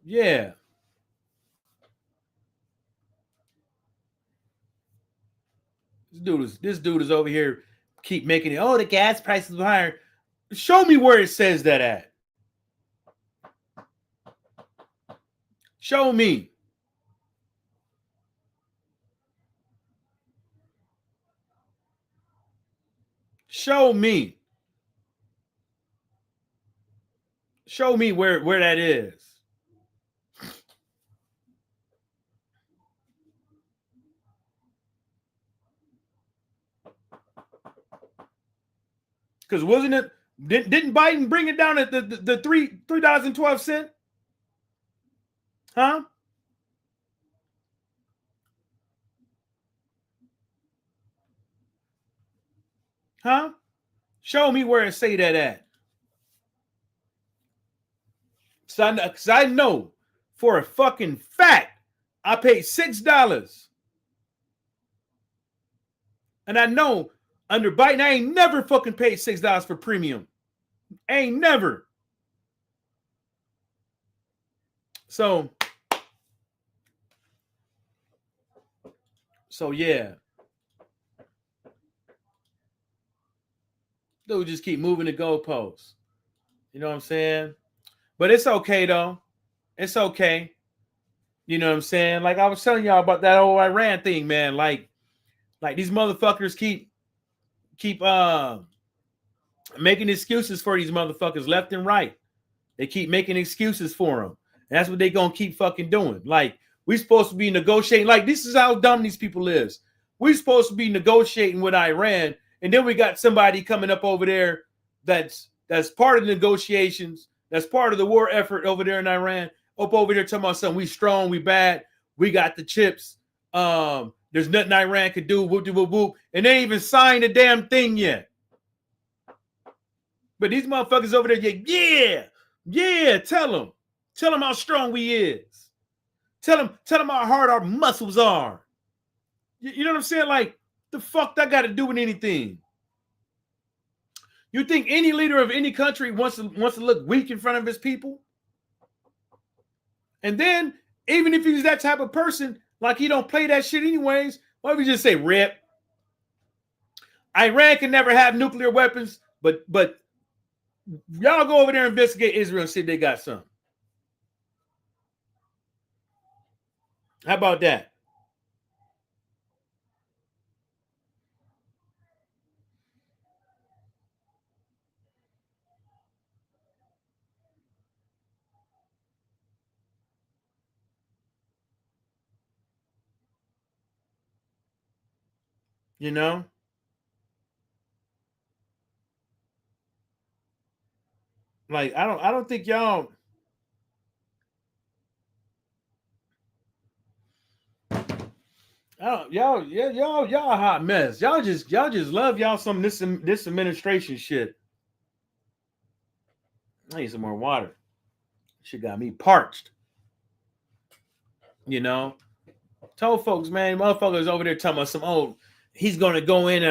Yeah. This dude is over here keep making it. Oh, the gas prices are higher. Show me where it says that at. Show me. Show me. Show me where that is. Because wasn't it? Didn't Biden bring it down at the $3.12? Huh? Huh? Show me where it say that at. So I know for a fucking fact I paid $6. And I know under Biden, I ain't never fucking paid $6 for premium. Ain't never. So yeah. Dude, just keep moving the goalposts. You know what I'm saying? But it's okay though. It's okay. You know what I'm saying? Like I was telling y'all about that old Iran thing, man. Like these motherfuckers keep making excuses for these motherfuckers left and right. They keep making excuses for them. And that's what they gonna keep fucking doing. Like we supposed to be negotiating. Like this is how dumb these people is. We supposed to be negotiating with Iran, and then we got somebody coming up over there that's part of the negotiations. That's part of the war effort over there in Iran. Up over there talking about something. We strong, we bad, we got the chips. There's nothing Iran could do. Whoop, whoop, whoop. And they ain't even signed a damn thing yet. But these motherfuckers over there, yeah, tell them how strong we is. Tell them how hard our muscles are. You know what I'm saying? Like, the fuck that got to do with anything? You think any leader of any country wants to look weak in front of his people? And then, even if he's that type of person, like he don't play that shit anyways, why don't we just say rip? Iran can never have nuclear weapons, but y'all go over there and investigate Israel and see if they got some. How about that? You know? Like I don't think y'all y'all a hot mess. Y'all just love y'all some this administration shit. I need some more water. Shit got me parched. You know? Told folks, man, motherfuckers over there talking about some he's gonna go in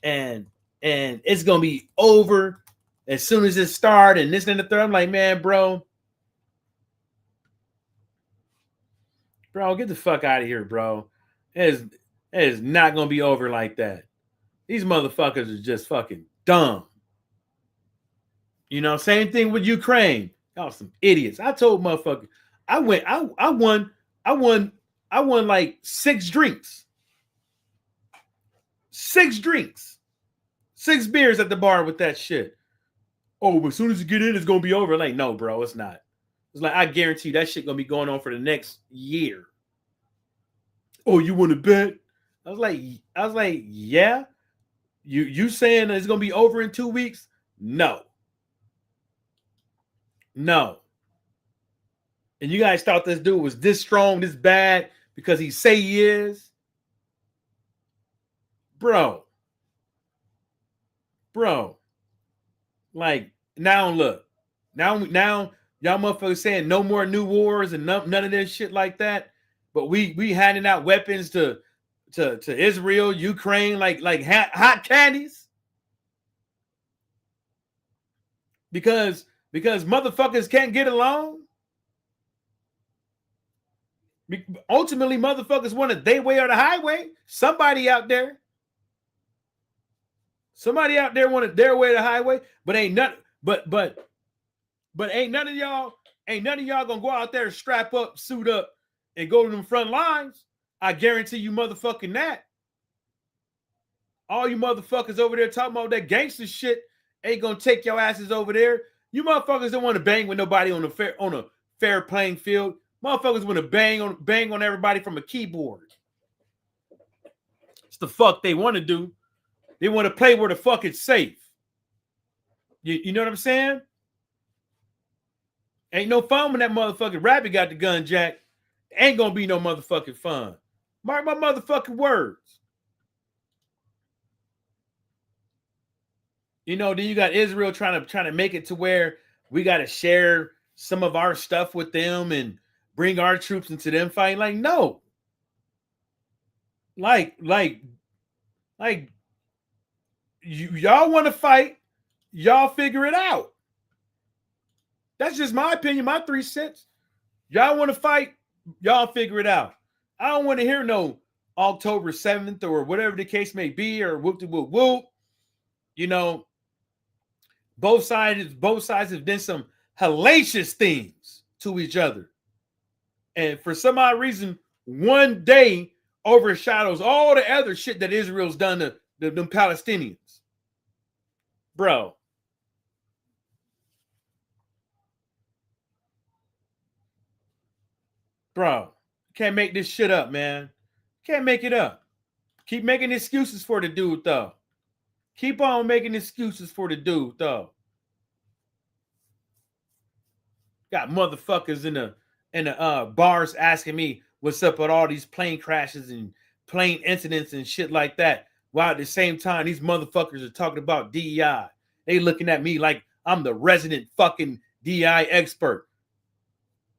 and it's gonna be over as soon as it starts and this and the third. I'm like, man, bro, get the fuck out of here, bro. It is not gonna be over like that. These motherfuckers are just fucking dumb. You know, same thing with Ukraine. Y'all some idiots. I told motherfuckers, I won like 6 drinks. 6 drinks. 6 beers at the bar with that shit. Oh, but as soon as you get in, it's gonna be over. Like, no, bro, it's not. It's like I guarantee that shit gonna be going on for the next year. Oh, you want to bet? I was like, yeah. You saying it's gonna be over in 2 weeks? No. And you guys thought this dude was this strong, this bad because he say he is, bro. Like now, look, now y'all motherfuckers saying no more new wars and none of this shit like that. But we handing out weapons to Israel, Ukraine, like hot candies. Because motherfuckers can't get along. Ultimately, motherfuckers wanted their way or the highway. Somebody out there wanted their way or the highway, but ain't none of y'all gonna go out there and strap up, suit up, and go to them front lines. I guarantee you motherfucking that. All you motherfuckers over there talking about that gangster shit ain't gonna take your asses over there. You motherfuckers don't want to bang with nobody on a fair playing field. Motherfuckers want to bang on everybody from a keyboard. It's the fuck they want to do. They want to play where the fuck it's safe. You know what I'm saying? Ain't no fun when that motherfucking rabbit got the gun, Jack. Ain't gonna be no motherfucking fun. Mark my motherfucking words. You know, then you got Israel trying to make it to where we got to share some of our stuff with them and bring our troops into them fighting. Like, no. Like y'all want to fight, y'all figure it out. That's just my opinion, my 3 cents. Y'all want to fight, y'all figure it out. I don't want to hear no October 7th or whatever the case may be, or whoop-de-whoop-whoop. You know, both sides have done some hellacious things to each other. And for some odd reason, one day overshadows all the other shit that Israel's done to them Palestinians. Bro. Can't make this shit up, man. Can't make it up. Keep making excuses for the dude, though. Keep on making excuses for the dude, though. Got motherfuckers in the bars asking me what's up with all these plane crashes and plane incidents and shit like that. While at the same time, these motherfuckers are talking about DEI. They looking at me like I'm the resident fucking DEI expert.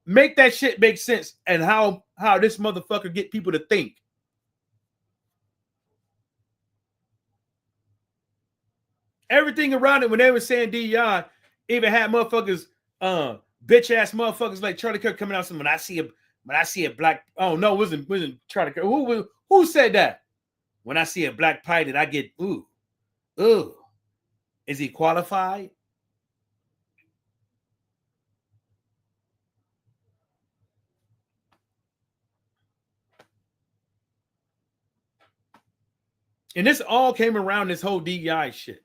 Make that shit make sense, and how this motherfucker get people to think. Everything around it when they were saying DEI, even had motherfuckers, bitch ass motherfuckers like Charlie Kirk coming out saying, when I see a black, oh no, it wasn't Charlie Kirk. Who said that? When I see a black pilot, I get ooh. Is he qualified? And this all came around this whole DEI shit.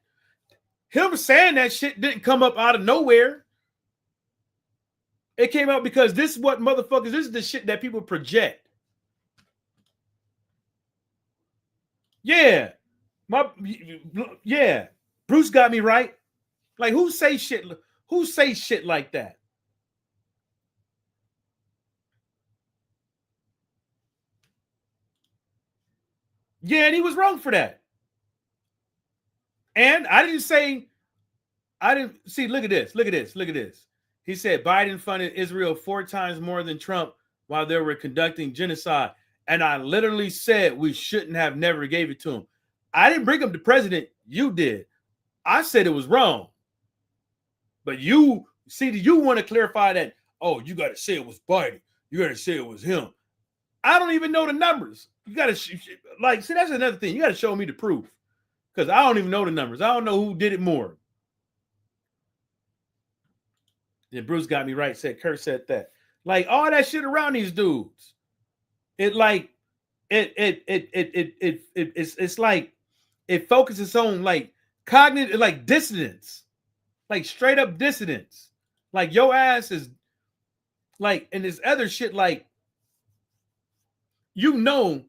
Him saying that shit didn't come up out of nowhere. It came out because this is what motherfuckers, this is the shit that people project. Yeah. Bruce got me right. Like, who say shit like that? Yeah, and he was wrong for that. And I didn't see, look at this. He said Biden funded Israel 4 times more than Trump while they were conducting genocide. And I literally said we shouldn't have never gave it to him. I didn't bring him to president. You did. I said it was wrong. But you want to clarify that, oh, you got to say it was Biden. You got to say it was him. I don't even know the numbers. You got to, see, that's another thing. You got to show me the proof. Because I don't even know the numbers. I don't know who did it more. Then Bruce got me right, said Kurt said that. Like, all that shit around these dudes. It's like it focuses on like cognitive, like dissonance. Like straight up dissonance. Like your ass is like, and this other shit, like, you know,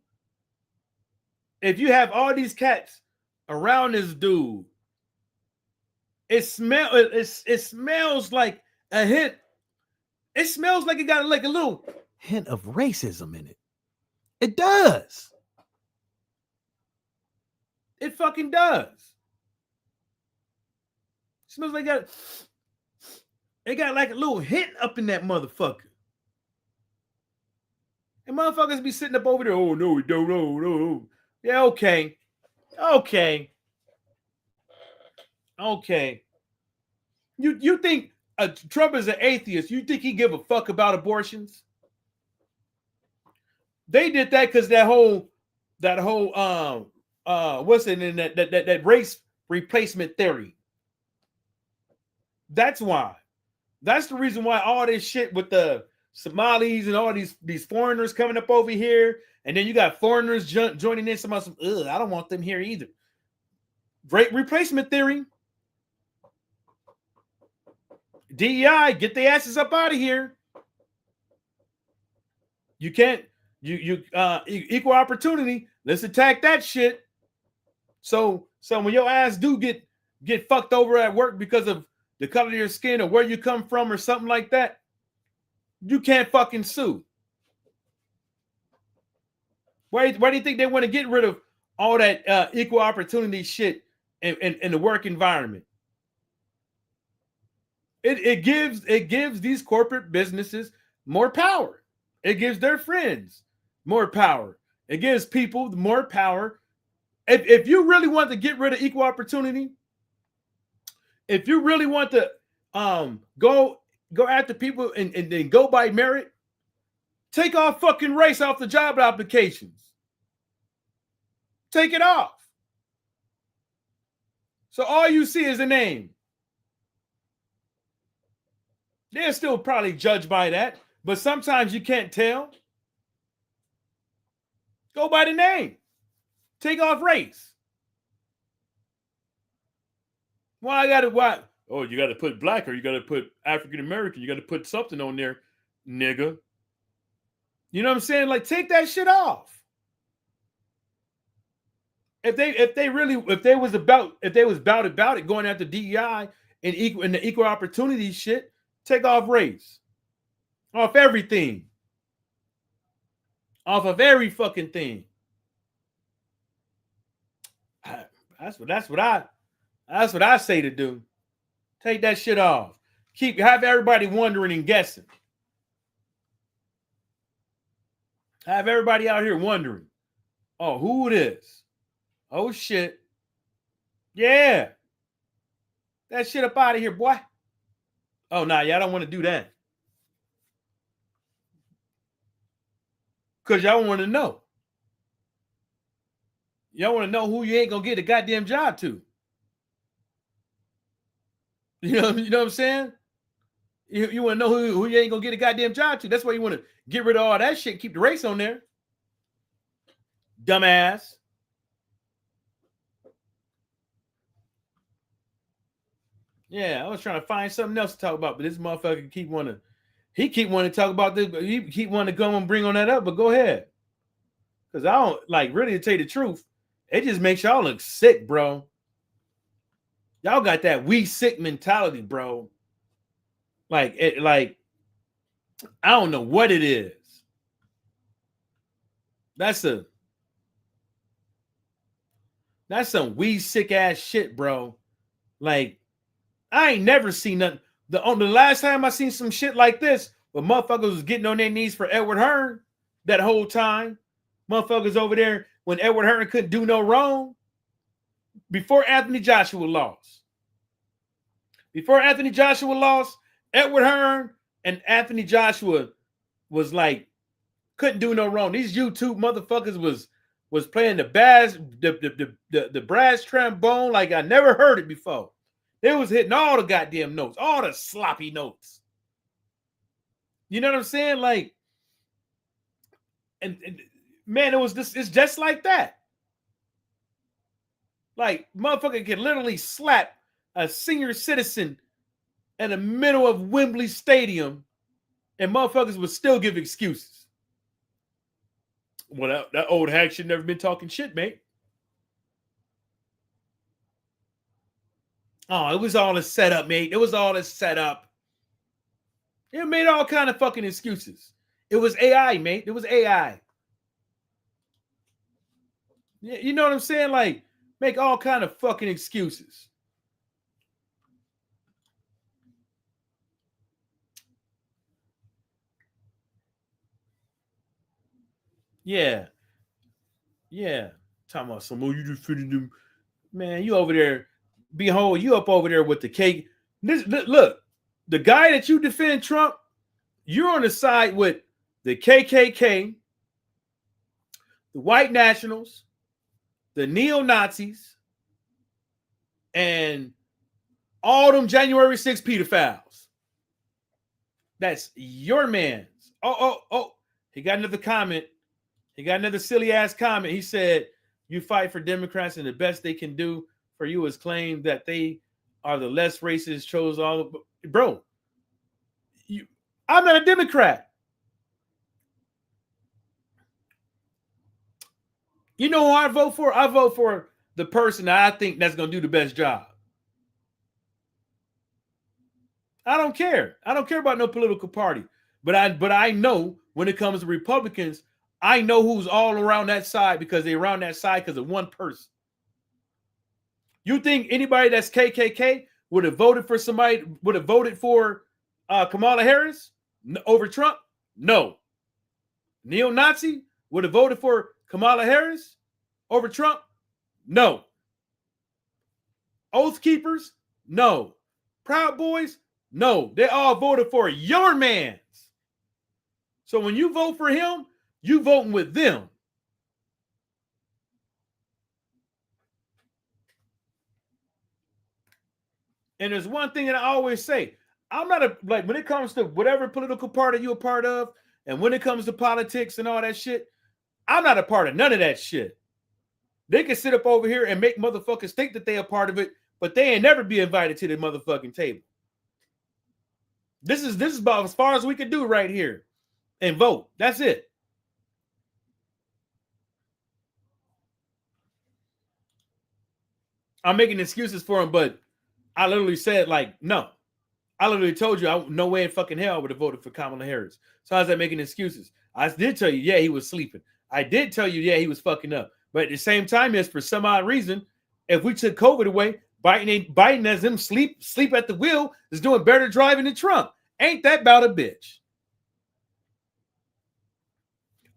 if you have all these cats around this dude, it smells like a hint. It smells like it got like a little hint of racism in it. It does. It fucking does. It smells like it got like a little hint up in that motherfucker. And motherfuckers be sitting up over there. Oh no, we don't know. No. Yeah, okay. You think Trump is an atheist? You think he give a fuck about abortions? They did that because that whole what's it in that race replacement theory. That's why. That's the reason why all this shit with the Somalis and all these foreigners coming up over here, and then you got foreigners joining in. Some I don't want them here either. Great replacement theory. DEI, get the asses up out of here. You can't, equal opportunity. Let's attack that shit. So when your ass do get fucked over at work because of the color of your skin or where you come from or something like that, you can't fucking sue. Why do you think they want to get rid of all that equal opportunity shit in the work environment? It gives these corporate businesses more power. It gives their friends more power. It gives people more power. If you really want to get rid of equal opportunity, if you really want to go after people and then go by merit, take off fucking race off the job applications. Take it off. So all you see is a name. They're still probably judged by that, but sometimes you can't tell. Go by the name. Take off race. Why? Oh, you got to put black or you got to put African American. You got to put something on there, nigga. You know what I'm saying? Like, take that shit off. If they was about it going after DEI and the equal opportunity shit, take off race. Off everything. Off of every fucking thing. That's what I say to do. Take that shit off. Have everybody wondering and guessing. Have everybody out here wondering. Oh, who it is? Oh shit. Yeah. That shit up out of here, boy. Oh, nah, y'all don't want to do that. Because y'all want to know. Y'all want to know who you ain't going to get a goddamn job to. You know what I'm saying? You want to know who you ain't going to get a goddamn job to. That's why you want to get rid of all that shit. Keep the race on there. Dumbass. Yeah, I was trying to find something else to talk about, but this motherfucker keep wanting to talk about this, but he keep wanting to go and bring on that up, but go ahead. Because I don't, like, really, to tell you the truth, it just makes y'all look sick, bro. Y'all got that we sick mentality, bro. Like, I don't know what it is. That's some we sick ass shit, bro. Like, I ain't never seen nothing. The last time I seen some shit like this, when motherfuckers was getting on their knees for Edward Hearn that whole time. Motherfuckers over there when Edward Hearn couldn't do no wrong. Before Anthony Joshua lost. Edward Hearn and Anthony Joshua was like, couldn't do no wrong. These YouTube motherfuckers was playing the brass trombone like I never heard it before. They was hitting all the goddamn notes, all the sloppy notes. You know what I'm saying? Like, and man, it's just like that. Like, motherfucker can literally slap a senior citizen in the middle of Wembley Stadium, and motherfuckers would still give excuses. Well, that old hack should never been talking shit, mate. Oh, it was all a setup, mate. It was all a setup. It made all kind of fucking excuses. It was AI, mate. It was AI. You know what I'm saying? Like, make all kind of fucking excuses. Yeah. Talking about some more, you just fitting them. Man, you over there. Behold, you up over there with the cake. Look, the guy that you defend, Trump, you're on the side with the KKK, the white nationals, the neo-Nazis, and all them January 6 pedophiles. That's your man's. Oh. He got another comment. He got another silly ass comment. He said, you fight for Democrats and the best they can do for you is claim that they are the less racist, chose all, bro. I'm not a Democrat. You know who I vote for? I vote for the person that I think that's going to do the best job. I don't care. I don't care about no political party. But I know when it comes to Republicans, I know who's all around that side because they're around that side because of one person. You think anybody that's KKK would have voted for somebody, would have voted for Kamala Harris over Trump? No. Neo-Nazi would have voted for Kamala Harris over Trump? No. Oath Keepers? No. Proud Boys? No. They all voted for your mans. So when you vote for him, you voting with them. And there's one thing that I always say. I'm not like when it comes to whatever political party you're a part of, and when it comes to politics and all that shit, I'm not a part of none of that shit. They can sit up over here and make motherfuckers think that they are part of it, but they ain't never be invited to the motherfucking table. This is about as far as we can do right here. And vote. That's it. I'm making excuses for him, but I literally said, like, no. I literally told you, no way in fucking hell I would have voted for Kamala Harris. So how's that making excuses? I did tell you, yeah, he was sleeping. I did tell you, yeah, he was fucking up. But at the same time, yes, for some odd reason, if we took COVID away, Biden as him sleep at the wheel is doing better driving than Trump. Ain't that about a bitch?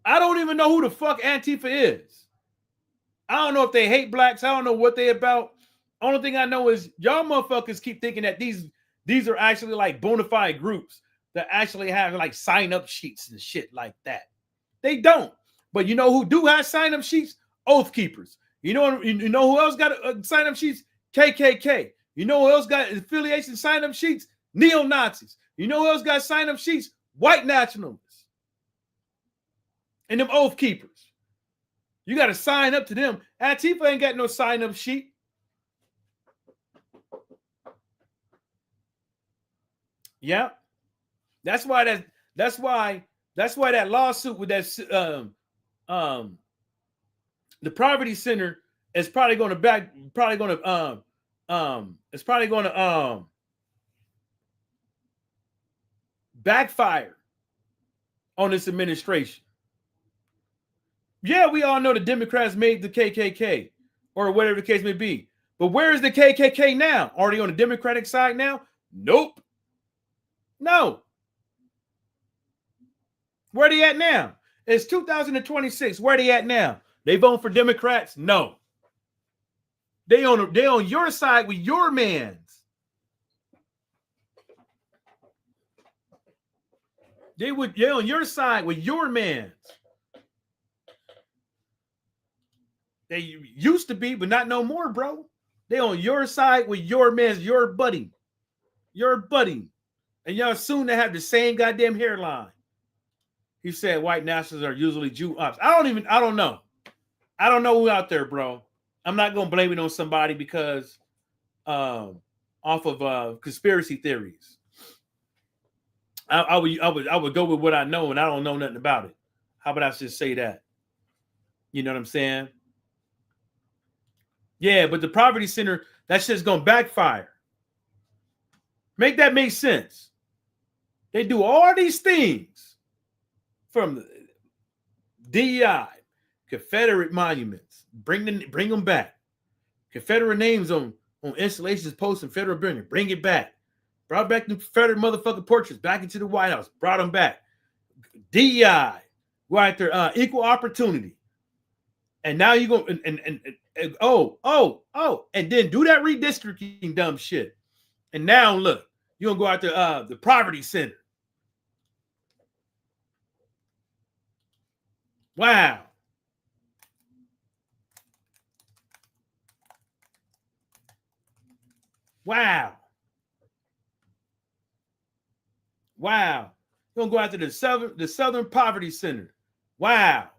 I don't even know who the fuck Antifa is. I don't know if they hate blacks. I don't know what they about. Only thing I know is y'all motherfuckers keep thinking that these are actually like bona fide groups that actually have like sign up sheets and shit like that. They don't. But you know who do have sign up sheets? Oath Keepers. You know who else got sign up sheets? KKK. You know who else got affiliation sign up sheets? Neo-Nazis. You know who else got sign up sheets? White nationalists. And them Oath Keepers. You got to sign up to them. Antifa ain't got no sign up sheet. Yeah. That's why that lawsuit with that the Poverty Center is probably going to backfire on this administration. Yeah, we all know the Democrats made the KKK or whatever the case may be. But where is the KKK now? Are they on the Democratic side now? Nope. No. Where they at now? It's 2026. Where they at now? They vote for Democrats? No. They on your side with your mans. They on your side with your mans. They used to be, but not no more, bro. They on your side with your mans, your buddy. Your buddy. And y'all soon to have the same goddamn hairline. He said white nationalists are usually Jew ops. I don't know. I don't know who out there, bro. I'm not going to blame it on somebody because off of conspiracy theories. I would go with what I know, and I don't know nothing about it. How about I just say that? You know what I'm saying? Yeah, but the Poverty Center, that shit's going to backfire. Make that make sense. They do all these things from the DEI, Confederate monuments, bring them back. Confederate names on installations, posts, and federal buildings, bring it back. Brought back the Confederate motherfucking portraits back into the White House, brought them back. DEI, go out there, equal opportunity. And now you go and then do that redistricting dumb shit. And now look, you're gonna go out to the Poverty Center. Wow. Wow. Wow. You're gonna go out to the Southern Poverty Center. Wow.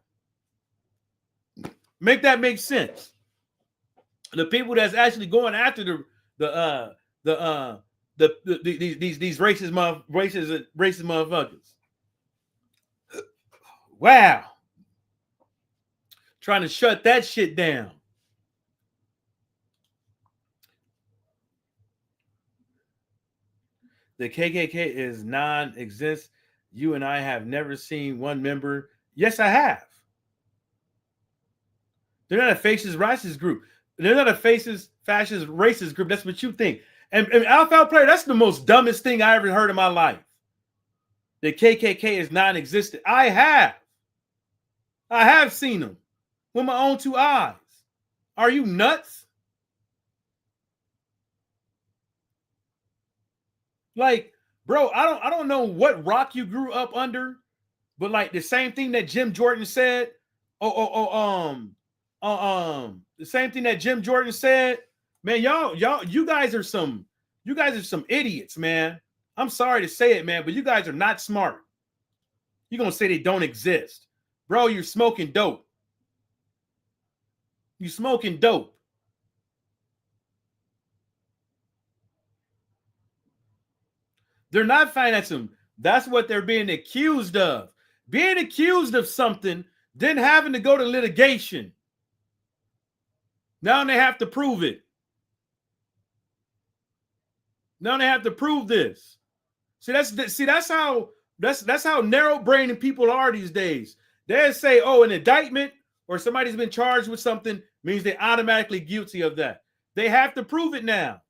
Make that make sense. The people that's actually going after these racist motherfuckers. Wow. Trying to shut that shit down. The KKK is non-existent. You and I have never seen one member. Yes, I have. They're not a fascist racist group. They're not a fascist racist group. That's what you think. And Alpha Player, that's the most dumbest thing I ever heard in my life. The KKK is non-existent. I have seen them with my own two eyes. Are you nuts? Like, bro, I don't know what rock you grew up under, but like the same thing that Jim Jordan said. The same thing that Jim Jordan said. Man, you guys are some idiots, man. I'm sorry to say it, man, but you guys are not smart. You're gonna say they don't exist, bro. You're smoking dope. You smoking dope. They're not financing. That's what they're being accused of. Being accused of something, then having to go to litigation. Now they have to prove it. Now they have to prove this. That's how narrow-brained people are these days. They say, oh, an indictment or somebody's been charged with something means they're automatically guilty of that. They have to prove it now.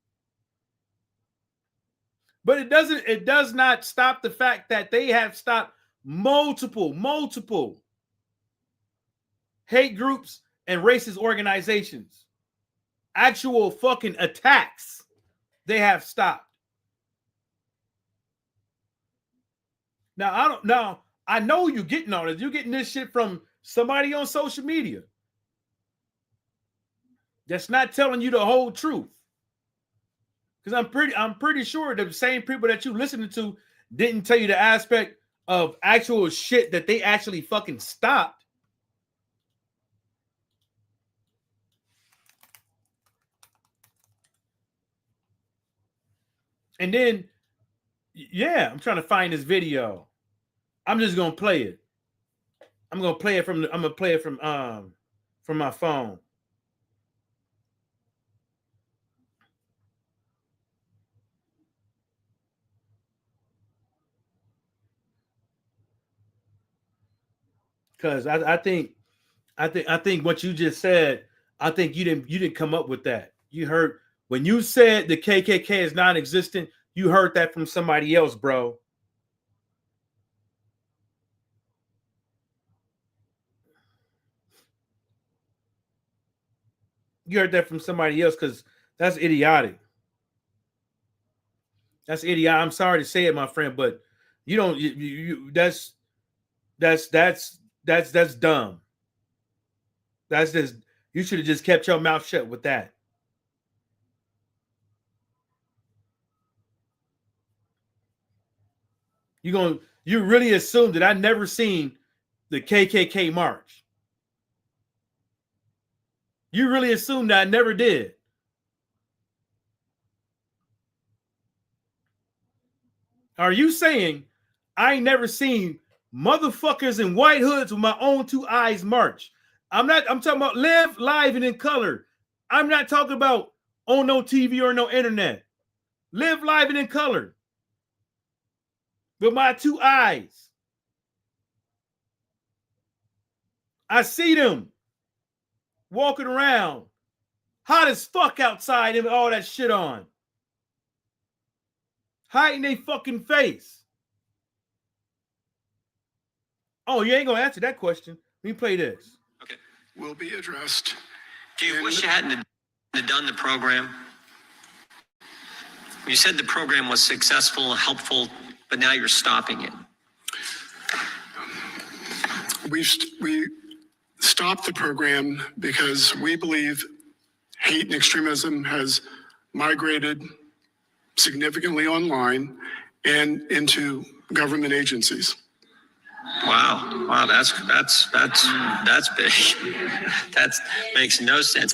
But it does not stop the fact that they have stopped multiple hate groups and racist organizations. Actual fucking attacks they have stopped. Now I know you're getting all this. You're getting this shit from somebody on social media that's not telling you the whole truth. Because I'm pretty sure the same people that you listening to didn't tell you the aspect of actual shit that they actually fucking stopped. And then, yeah, I'm trying to find this video. I'm just gonna play it. I'm gonna play it from my phone. Because I think what you just said, I think you didn't come up with that. You heard when you said the KKK is non-existent, you heard that from somebody else, bro. You heard that from somebody else because that's idiotic. That's idiotic. I'm sorry to say it, my friend, but you don't. That's dumb. That's just, you should have just kept your mouth shut with that. You really assume that I never seen the KKK march. You really assume that I never did. Are you saying I ain't never seen motherfuckers in white hoods with my own two eyes march? I'm talking about live, live, and in color. I'm not talking about on no TV or no internet. Live, live, and in color. With my two eyes. I see them walking around. Hot as fuck outside and all that shit on. Hiding their fucking face. Oh, you ain't gonna answer that question. Let me play this.
Okay. Will be addressed.
Do you wish you hadn't done the program? You said the program was successful and helpful, but now you're stopping it.
We stopped the program because we believe hate and extremism has migrated significantly online and into government agencies.
Wow, that's big. That makes no sense.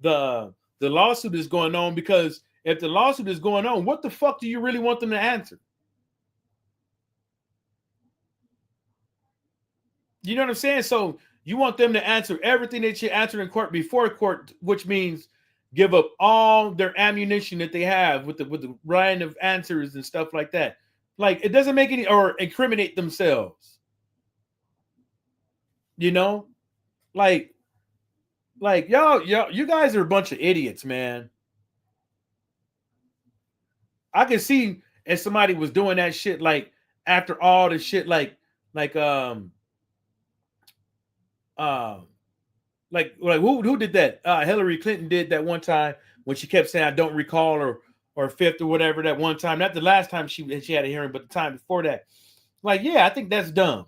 the lawsuit is going on, because if the lawsuit is going on, what the fuck do you really want them to answer? You know what I'm saying? So you want them to answer everything that you answer in court before court, which means give up all their ammunition that they have with the writing of answers and stuff like that. Like, it doesn't make any, or incriminate themselves. You know, like y'all, you guys are a bunch of idiots, man. I can see if somebody was doing that shit, like after all the shit, like uh like who did that? Hillary Clinton did that one time when she kept saying, "I don't recall," or fifth or whatever, that one time. Not the last time she had a hearing, but the time before that. Like, yeah, I think that's dumb.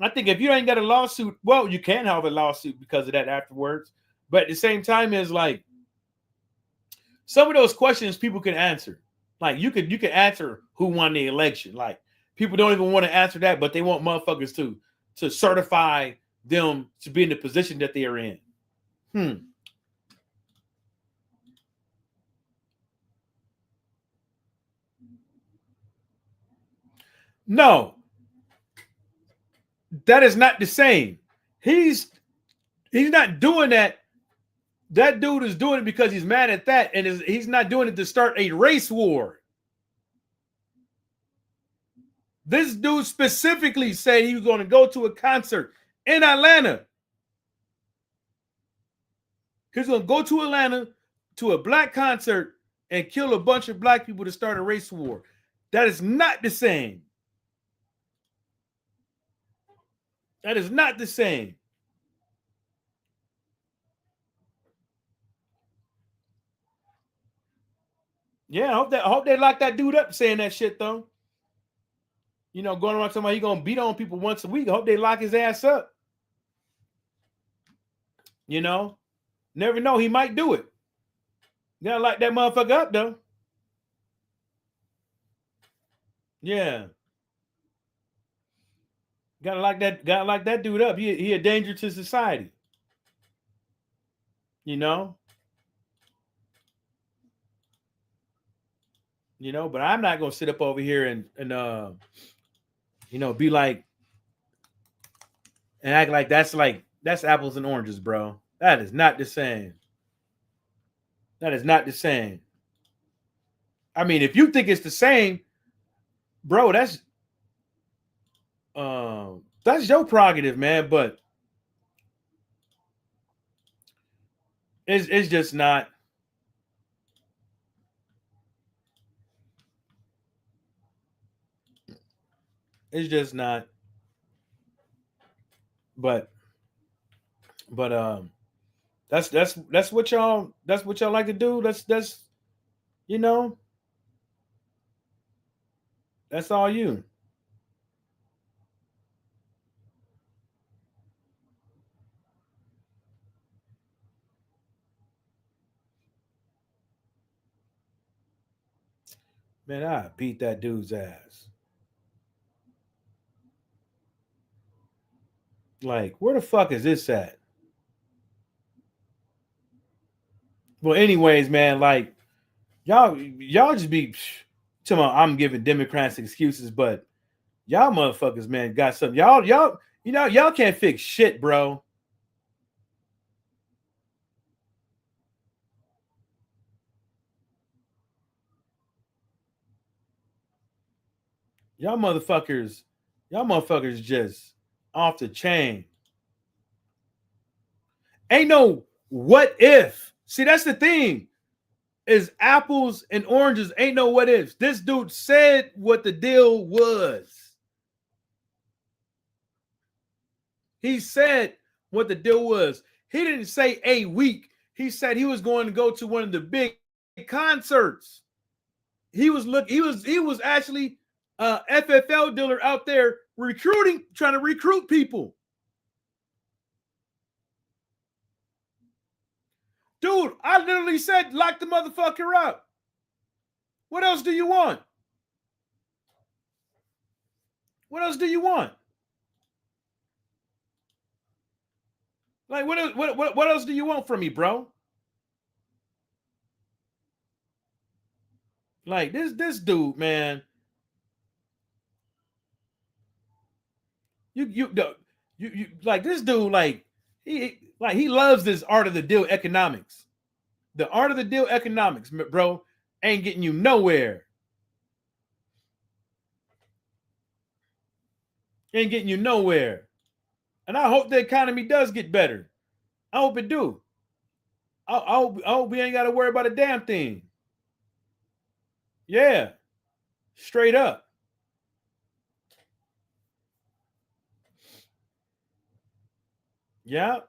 I think if you ain't got a lawsuit, well, you can have a lawsuit because of that afterwards. But at the same time, is like some of those questions people can answer. Like, you can answer who won the election. Like, people don't even want to answer that, but they want motherfuckers to certify them to be in the position that they are in. No, that is not the same. He's not doing that. That dude is doing it because he's mad at that, and he's not doing it to start a race war. This dude specifically said he was going to go to a concert in Atlanta. He's going to go to Atlanta to a black concert and kill a bunch of black people to start a race war. That is not the same. That is not the same. Yeah, I hope they lock that dude up saying that shit, though. You know, going around talking about he gonna beat on people once a week. I hope they lock his ass up. You know, never know, he might do it. You gotta lock that motherfucker up, though. Yeah, gotta lock that dude up. He a danger to society. You know. But I'm not gonna sit up over here and be like and act like that's apples and oranges, bro. That is not the same. That is not the same. I mean, if you think it's the same, bro, that's your prerogative, man. But it's just not. It's just not. But that's what y'all like to do. That's you know that's all you. Man, I beat that dude's ass. Like, where the fuck is this at? Well, anyways, man, like y'all just be talking about I'm giving Democrats excuses, but y'all motherfuckers, man, got something. Y'all can't fix shit, bro. Y'all motherfuckers just off the chain. Ain't no what if. See, that's the thing. Is apples and oranges ain't no what ifs. This dude said what the deal was. He said what the deal was. He didn't say a week. He said he was going to go to one of the big concerts. He was actually a FFL dealer out there trying to recruit people. Dude, I literally said lock the motherfucker up. What else do you want? What else do you want? Like, what else do you want from me, bro? Like this dude, man. You like this dude, like he loves this art of the deal economics. The art of the deal economics, bro, ain't getting you nowhere. Ain't getting you nowhere. And I hope the economy does get better. I hope it do. I hope we ain't got to worry about a damn thing. Yeah, straight up. Yeah.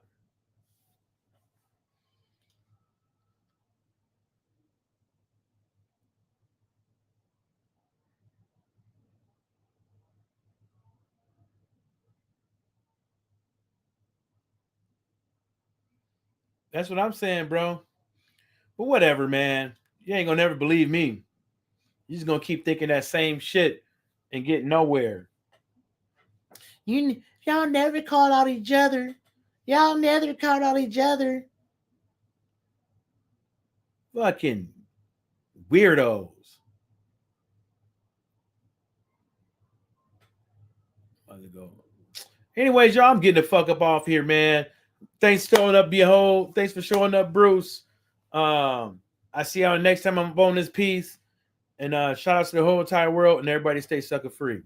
That's what I'm saying, bro. But whatever, man. You ain't gonna never believe me. You just gonna keep thinking that same shit and get nowhere. Y'all never called out each other. Y'all never called out each other. Fucking weirdos. Anyways, y'all, I'm getting the fuck up off here, man. Thanks for showing up, Behold. Thanks for showing up, Bruce. I see y'all next time I'm on this piece. And shout out to the whole entire world and everybody stay sucker free.